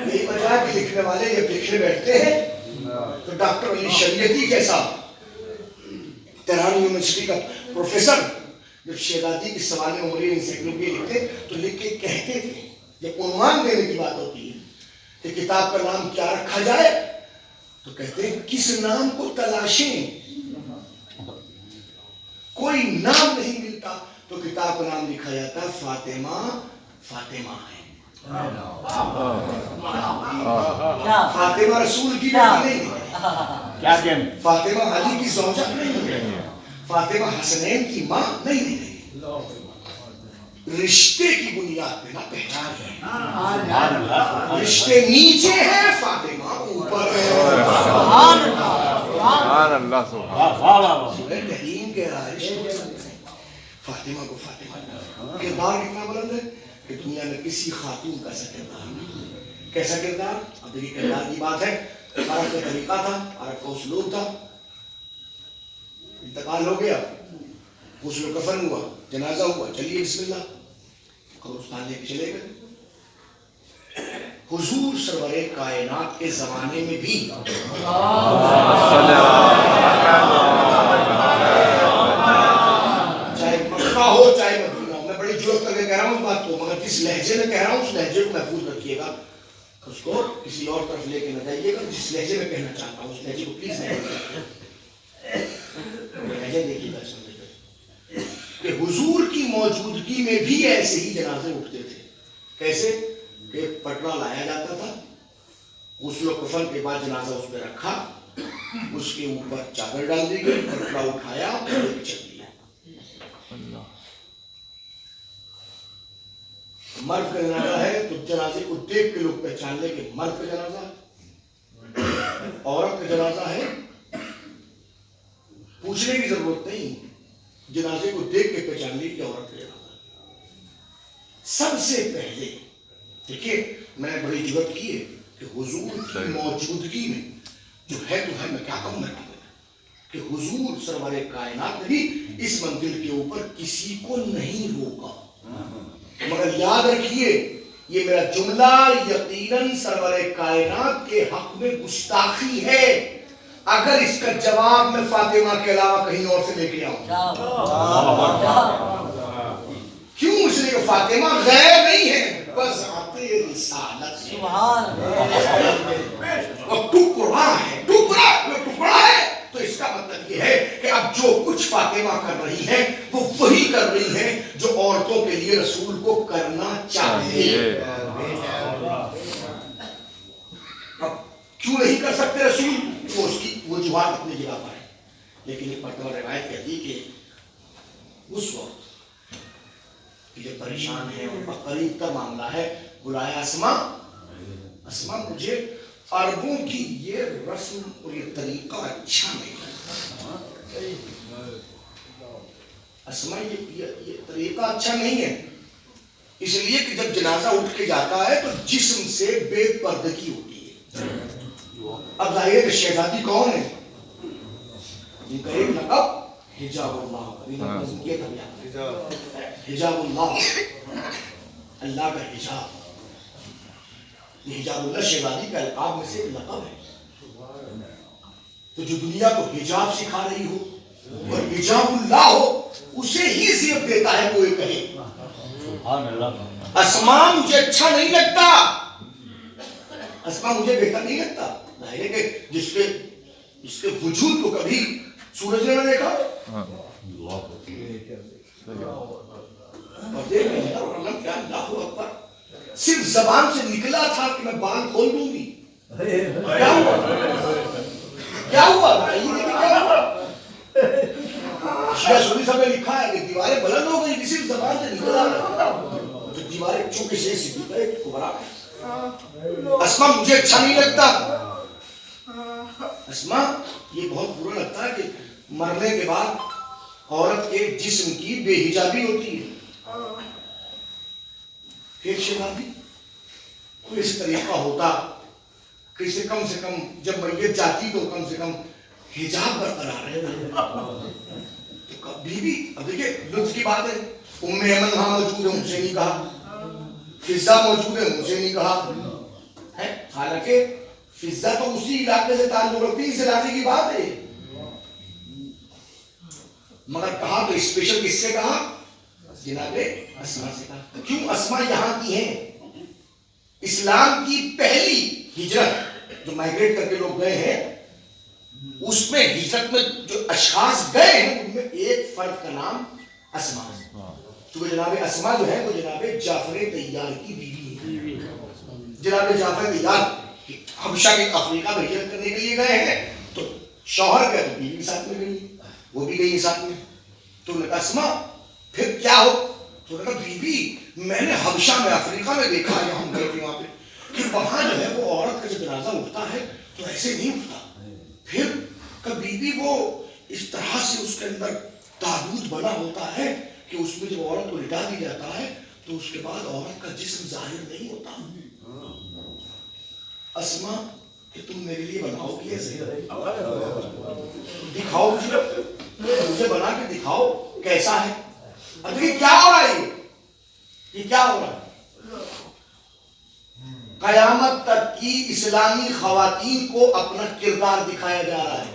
یہی وجہ ہے کہ لکھنے والے جب لکھنے بیٹھتے ہیں تو ڈاکٹر علی شریعتی جیسا تہران یونیورسٹی کا پروفیسر جب شہزادی کی سوانح عمری انسائکلوپیڈیا لکھتے تو لکھ کے کہتے تھے، جب عنوان دینے کی بات ہوتی ہے کہ کتاب کا نام کیا رکھا جائے تو کہتے ہیں کس نام کو تلاشیں، کوئی نام نہیں ملتا تو کتاب کا نام لکھا جاتا فاطمہ فاطمہ ہے۔ فاطمہ رسول کی بیٹی نہیں ہے، فاطمہ علی کی زوجہ نہیں ہے، فاطمہ حسنین کی ماں نہیں ہے۔ رشتے کی بنیاد پہ نہ پہچان ہے، رشتے نیچے ہیں، فاطمہ اوپر ہے۔ تحریم کے فاطمہ کو فاطمہ، کردار کتنا بلند ہے کہ دنیا میں کسی خاتون کا ایسا کردار نہیں۔ کیسا کردار؟ اب دیکھیے کردار کی بات ہے، عرب کا طریقہ تھا، عرب کا اسلوب تھا، انتقال ہو گیا، غسل و کفن ہوا، جنازہ ہوا، چلیے بسم اللہ قبرستان لے کے چلے گئے۔ حضور سرور کائنات کے زمانے میں بھی چاہے مکہ ہو چاہے مدینہ ہو، میں بڑی جرات کر کے کہہ رہا ہوں اس بات کو، مگر جس لہجے میں کہہ رہا ہوں اس لہجے کو محفوظ رکھیے گا، اس کو کسی اور طرف لے کے نہ جائیے گا۔ جس لہجے میں کہنا چاہتا ہوں اس لہجے کو پلیز نہیں لہجے دیکھیے گا کہ حضور کی موجودگی میں بھی ایسے ہی جنازے اٹھتے تھے۔ کیسے کہ پٹڑا لایا جاتا تھا، غسل و کفن کے بعد جنازہ اس پہ رکھا، اس کے اوپر چادر ڈال دی گئی، پٹڑا اٹھایا اور چل دیا۔ مرد کا جنازہ ہے تو جنازے کو دیکھ کے لوگ پہچان لے کہ مرد کا جنازہ عورت کا جنازہ ہے، پوچھنے کی ضرورت نہیں، جنازے کو دیکھ کے پہچان لی کہ عورت کا جنازہ ہے۔ سب سے پہلے دیکھیے میں نے بڑی جرات کی ہے کہ حضور کی موجودگی میں جو ہے تو ہے، میں کیا کہوں گا کہ حضور سرور کائنات نے بھی اس منزل کے اوپر کسی کو نہیں روکا، مگر یاد رکھیے یہ میرا جملہ یقیناً سرور کائنات کے حق میں گستاخی ہے اگر اس کا جواب میں فاطمہ کے علاوہ کہیں اور سے لے کے آؤں۔ کیوں؟ اس لیے کہ فاطمہ غیر نہیں ہے، بس آتے رسالت اور ٹکڑا ہے، ٹکڑا ہے، تو اس کا مطلب یہ ہے کہ اب جو کچھ فاطمہ کر رہی ہے وہ وہی کر رہی ہے جو عورتوں کے لیے رسول کو کرنا چاہیے۔ اب کیوں نہیں کر سکتے رسول؟ وہ اس کی وجوہات اپنی جگہ پر ہے، لیکن ایک مرتبہ روایت کہتی ہے کہ اس وقت یہ پریشان ہے اور قریب کا معاملہ ہے، بلایا اسما مجھے عربوں کی یہ رسم اور یہ طریقہ اچھا نہیں ہے، اسما یہ طریقہ اچھا نہیں ہے، اس لیے کہ جب جنازہ اٹھ کے جاتا ہے تو جسم سے بے پردگی ہوتی ہے۔ اب ظاہر ہے کہ شہزادی کون ہے؟ ان کا ایک لقب حجاب اللہ، حجاب اللہ، اللہ کا حجاب، یہ حجاب اللہ شہزادی کا القاب میں سے ایک لقب ہے۔ تو جو دنیا کو حجاب سکھا رہی ہو اور حجاب اللہ ہو اسے ہی زیب دیتا ہے کوئی کہے اسما مجھے اچھا نہیں لگتا، اسما مجھے بہتر نہیں لگتا۔ ظاہر ہے کہ جس کے وجود کو کبھی سورج نے نہ دیکھا اور دیکھ رہے ہیں اور اللہ کیا اللہ اکبر، صرف زبان سے نکلا تھا کہ میں بال کھول دوں گی، کیا ہوا کیا ہوا؟ شیعہ سنی صاحب نے لکھا ہے کہ دیواریں بلند ہو گئی، صرف زبان سے نکلا تو دیواریں چونکہ سے سیدھی کرے تو برا ہے۔ اسما مجھے اچھا نہیں لگتا، اسما یہ بہت برا لگتا ہے کہ مرنے کے بعد عورت کے جسم کی بے حجابی ہوتی ہے۔ ایک شہزادی کوئی اس طریقہ ہوتا کہ اسے کم سے کم جب میت جاتی تو کم سے کم حجاب برقرار رہے، تو بیوی اب دیکھیں لطف کی بات ہے، ام ایمن وہاں موجود ہے ان سے نہیں کہا، فضہ موجود ہے ان سے نہیں کہا، حالانکہ فضہ تو اسی علاقے سے تعلق رکھتی ہے، اس علاقے کی بات ہے، مگر کہا تو اسپیشل کس سے کہا؟ جناب اسما سے کہا۔ کیوں؟ اسما یہاں کی ہیں، اسلام کی پہلی ہجرت جو مائگریٹ کر کے لوگ گئے ہیں اس میں ہجرت میں جو اشخاص گئے ہیں ان میں ایک فرد کا نام اسما ہے، تو جناب اسما جو ہے وہ جناب جعفر طیار کی بیوی ہے۔ جناب جعفر طیار حبشہ کے افریقہ میں ہجرت کرنے کے لیے گئے ہیں، تو شوہر کا تو بیوی ساتھ میں گئی، وہ بھی گئی ساتھ میں، تو انہوں نے کہا اسما پھر کیا ہو؟ تو انہوں نے کہا بی بی میں نے حبشہ میں افریقہ میں دیکھا ہے، ہم گئے تھے وہاں پہ کہ وہاں جو ہے وہ عورت کا جب جنازہ اٹھتا ہے تو ایسے نہیں اٹھتا، پھر کبھی بھی وہ اس طرح سے اس کے اندر تابوت بنا ہوتا ہے کہ اس میں جب عورت کو لٹا دی جاتا ہے تو اس کے بعد عورت کا جسم ظاہر نہیں ہوتا۔ اسما کہ تم میرے لیے بناؤ گی ایسے، دکھاؤ مجھے بنا کے دکھاؤ کیسا ہے۔ اب دیکھیں کیا ہو رہا ہے، یہ کیا ہو رہا ہے؟ قیامت تک کی اسلامی خواتین کو اپنا کردار دکھایا جا رہا ہے۔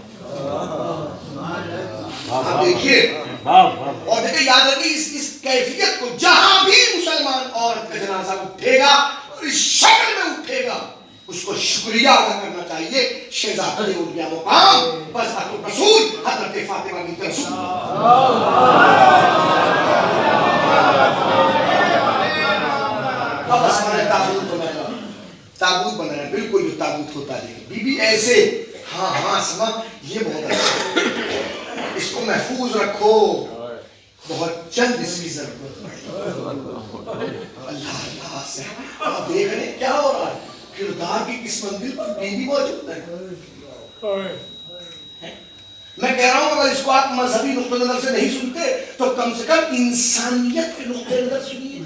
آپ دیکھیے اور دیکھیں یاد رکھیں اس کیفیت کو، جہاں بھی مسلمان عورت کا جنازہ اٹھے گا اور اس شکل میں اٹھے گا اس کو شکریہ ادا کرنا چاہیے۔ شہزادی اولیاء مقام بس رسول حضرت فاطمہ بنت رسول اب اسما نے تابوت بنایا، بالکل جو تابوت ہوتا ہے بی بی ایسے، ہاں ہاں اسما یہ بہت اچھا، اس کو محفوظ رکھو، بہت جلد اس کی ضرورت پڑے۔ اللہ اللہ سے آپ دیکھ رہے ہیں کیا ہو رہا ہے کردار کی کس منزل پر بیوی موجود ہے. میں کہہ رہا ہوں اگر اس کو آپ مذہبی نقطہ نظر سے نہیں سنتے تو کم سے کم انسانیت کے نقطہ نظر سنیے.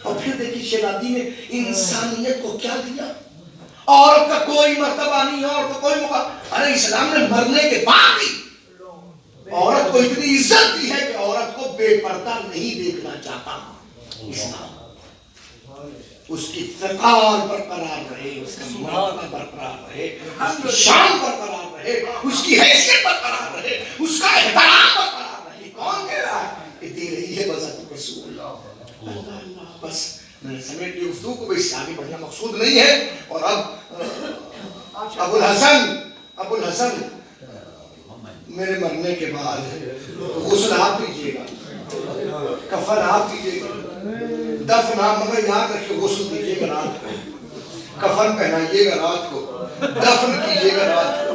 اور پھر دیکھیے شہزادی نے انسانیت کو کیا دیا. عورت کا کوئی مرتبہ نہیں ہے, عورت کا کوئی مقام. ارے اسلام نے مرنے کے بعد ہی عورت کو اتنی عزت دی ہے کہ عورت کو بے پردہ نہیں دیکھنا چاہتا. اسلام اس کی فقار برقرار رہے, اس کا مرتبہ برقرار رہے, اس کی شان برقرار رہے, اس کی حیثیت برقرار رہے, اس کا احترام برقرار رہے. کون کہہ رہا ہے کہ دے رہی ہے بذات رسول اللہ. اللہ بس میں سمیٹ کی گفتگو کو اس سے آگے بڑھنا مقصود نہیں ہے. اور اب ابو الحسن میرے مرنے کے بعد غسل آپ دیجیے گا, کفن آپ دیجیے گا, دفن آپ, مگر یاد رکھیے غسل دیجیے گا رات کو, کفن پہنائیے گا رات کو, دفن کیجیے گا رات کو.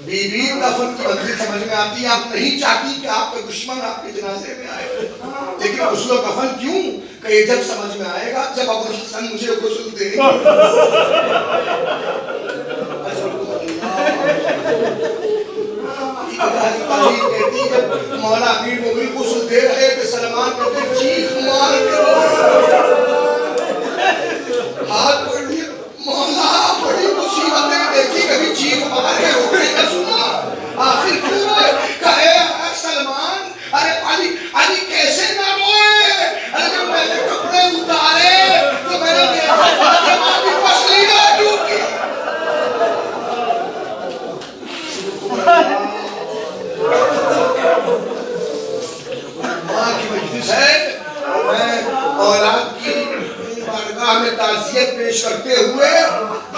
بیوی دفن کی منزل سمجھ میں آتی ہے. آپ نہیں چاہتی کہ آپ کا دشمن آپ کے جنازے میں آئے, لیکن غسل و کفن کیوں کہ یہ جب سمجھ میں آئے گا جب ابو الحسن مجھے غسل دے گا. جب مولا امیر مومنین غسل دے رہے تھے سلمان کہتے چیخ مار کے ہاتھ پڑھ لیے, مولا بڑی مصیبتیں دیکھی, کبھی چیخ مار کے روکنے کا سنا, آخر کیوں کہے سلمان ارے علی کیسے نہ روئے, ارے جب میں نے کپڑے اتارے تو میں نے دیکھا فاطمہ کی پسلیاں ٹوٹی. ماں کی مجلس ہے, میں اولاد کی بارگاہ میں تعزیت پیش کرتے ہوئے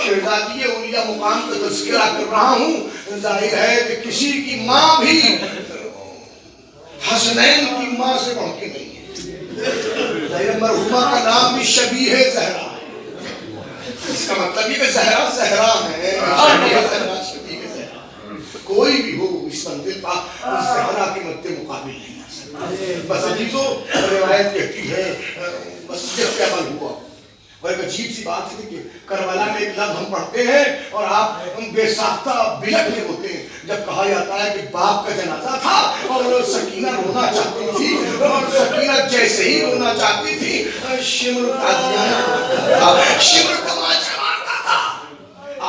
شہزادی اولیاء مقام کا تذکرہ کر رہا ہوں. ظاہر ہے کہ کسی کی ماں بھی حسنین کی ماں سے بڑھ کے نہیں ہے. ظاہر مرحومہ کا نام بھی شبیہ زہرا ہے, اس کا مطلب یہ کہ زہرا زہرا ہے, شبیہ زہرا. کوئی بھی ہو اس منزل پر اس زہرا کے مد مقابل نہیں آ سکتا. بس عزیزو روایت کہتی ہے مسجد پہ عمل ہوا. اور ایک عجیب سی بات ہے کہ کربلا میں ایک لفظ ہم پڑھتے ہیں اور آپ بے ساختہ بلک کے ہوتے ہیں جب کہا جاتا ہے کہ باپ کا جنازہ تھا اور سکینہ رونا چاہتی تھی, اور سکینہ جیسے ہی رونا چاہتی تھی شمر تازیانہ شمر تماچا مارتا تھا.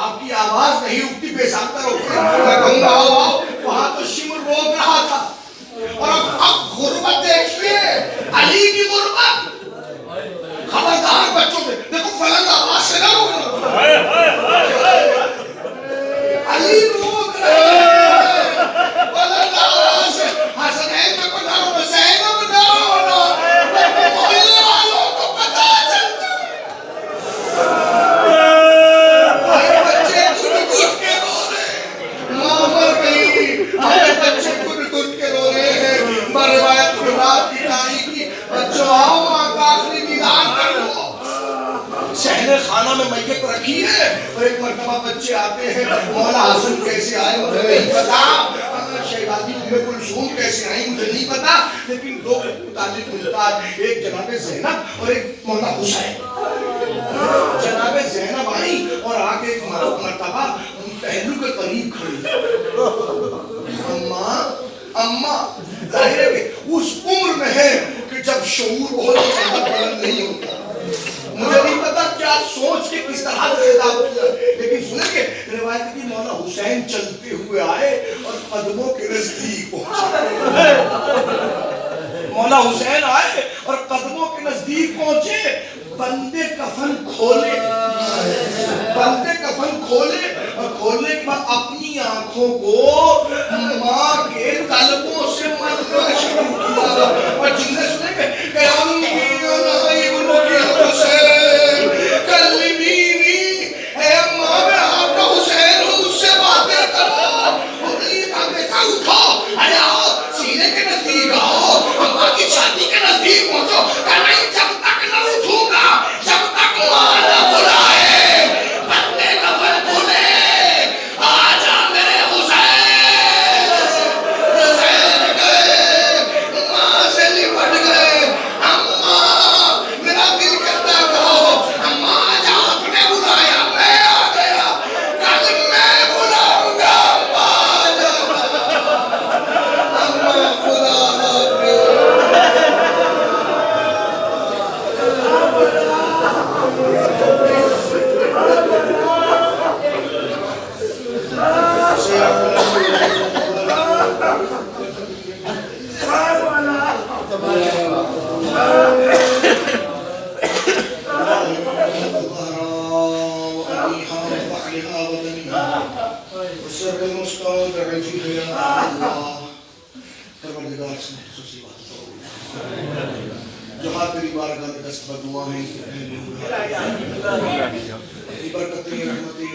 آپ کی آواز نہیں رکتی, بے ساختہ روکتے, میں کہوں گا آؤ آؤ, وہاں تو شمر روک رہا تھا. اور اب غربت دیکھیے, علی کی غربت. خبردار بچوں سے دیکھو بلند آواز سے نہ روکنا, علی روک رہے ہیں بلند آواز سے. حسنین میں کو نہ رو, زینب نہ رونا, محلے والوں کو پتہ چلتا ہے بچے گھٹ گھٹ کے رو رہے ہیں, ماں مر گئی, بچے گھٹ گھٹ کے رو رہے ہیں. روایت کی رات کی تاریخی بچوں آؤ ماں کا آخری دیدار کر لو. صحن خانہ میں میت رکھی ہے اور ایک مرتبہ بچے آتے ہیں, مولا حسن کیسے آئے مجھے نہیں پتا, شہزادی ام کلثوم کیسے آئی مجھے نہیں پتا, لیکن دو متعلق ملتا ہے, ایک جناب زینب اور ایک مولا حسین. جناب زینب آئی اور آگے ایک مرتبہ پہلو کے قریب کھڑی, اماں. ظاہر ہے کہ اس عمر میں ہے کہ جب شعور بہت زیادہ بلند نہیں ہوتا. مجھے نہیں پتا کیا سوچ کے کس طرح سے دعوت کیا, لیکن سنیں کہ روایت کی مولا حسین چلتے ہوئے آئے اور قدموں کے نزدیک پہنچے. مولا حسین آئے اور قدموں کے نزدیک پہنچے. بندے کفن کھولے, بندے کفن کھولے اور کھولنے کے بعد اپنی آنکھوں کو ماں کے قلبوں سے ملنا شروع کیا. اور جنہیں سنے کہ پروردگار سے خصوصی بات جو ہاتھ تیری بارگاہ میں دست بدعا ہیں برکتیں رحمتیں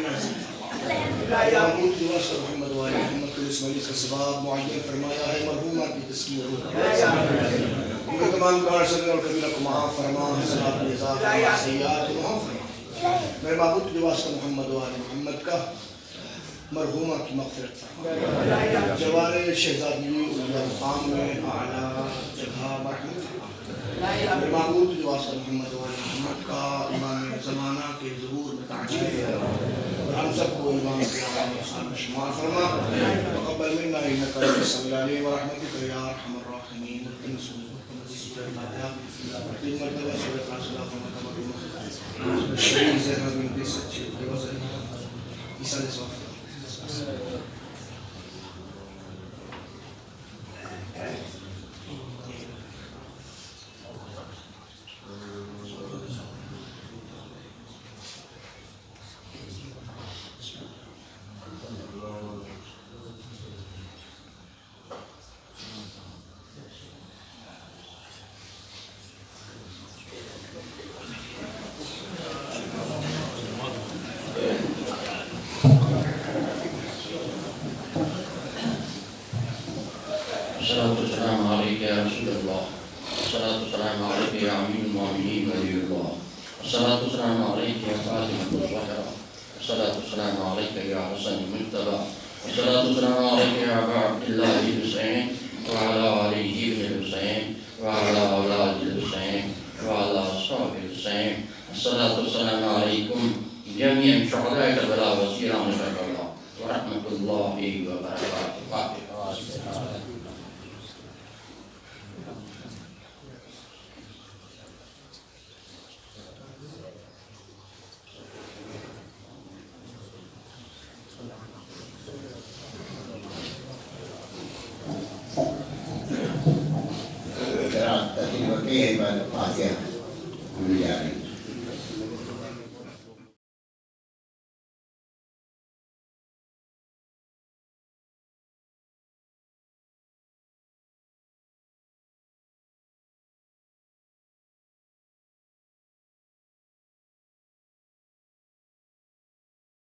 معبود کی واسطہ محمد وآل محمد کے اس مجلس کا ثواب معین فرمایا ہے مرحومہ کی تسکین روح تمام کار صلی اور کبیرہ کو معاف فرما حسنات الاضافہ سیئات کو معاف فرما میرے معبود کی واسطہ محمد وآل محمد کا مرحومہ کی مغفرت فرما جوار شہزادی اولیاء مقام میں اعلیٰ جگہ مرحمت فرما میرے معبود کی واسطہ محمد وآل محمد کا امام زمانہ کے ظہور میں تعجیل اور ہم سب کو امام قیامت میں شمار فرما تقبل منا انک انت السمیع العلیم ورحمتک یا ارحم الراحمین سورہ فاتحہ تین مرتبہ سورہ فاتحہ شہید زہرہ بنت سچی عیسیٰ علیہ السلام الصلاة والسلام عليك يا رسول الله الصلاة والسلام عليك يا أمير المؤمنين ولي الله الصلاة والسلام عليك يا فاطمة الزهراء الصلاة والسلام عليك يا حسن المجتبى الصلاة والسلام عليك يا أبا عبد الله الحسين وعلى آله الحسين وعلى أولاد الحسين وعلى أصحاب الحسين الصلاة والسلام عليكم جميعا شهداء كربلاء وسيران كربلاء ورحمة الله وبركاته. تقریباً کئی عبادت فاتحہ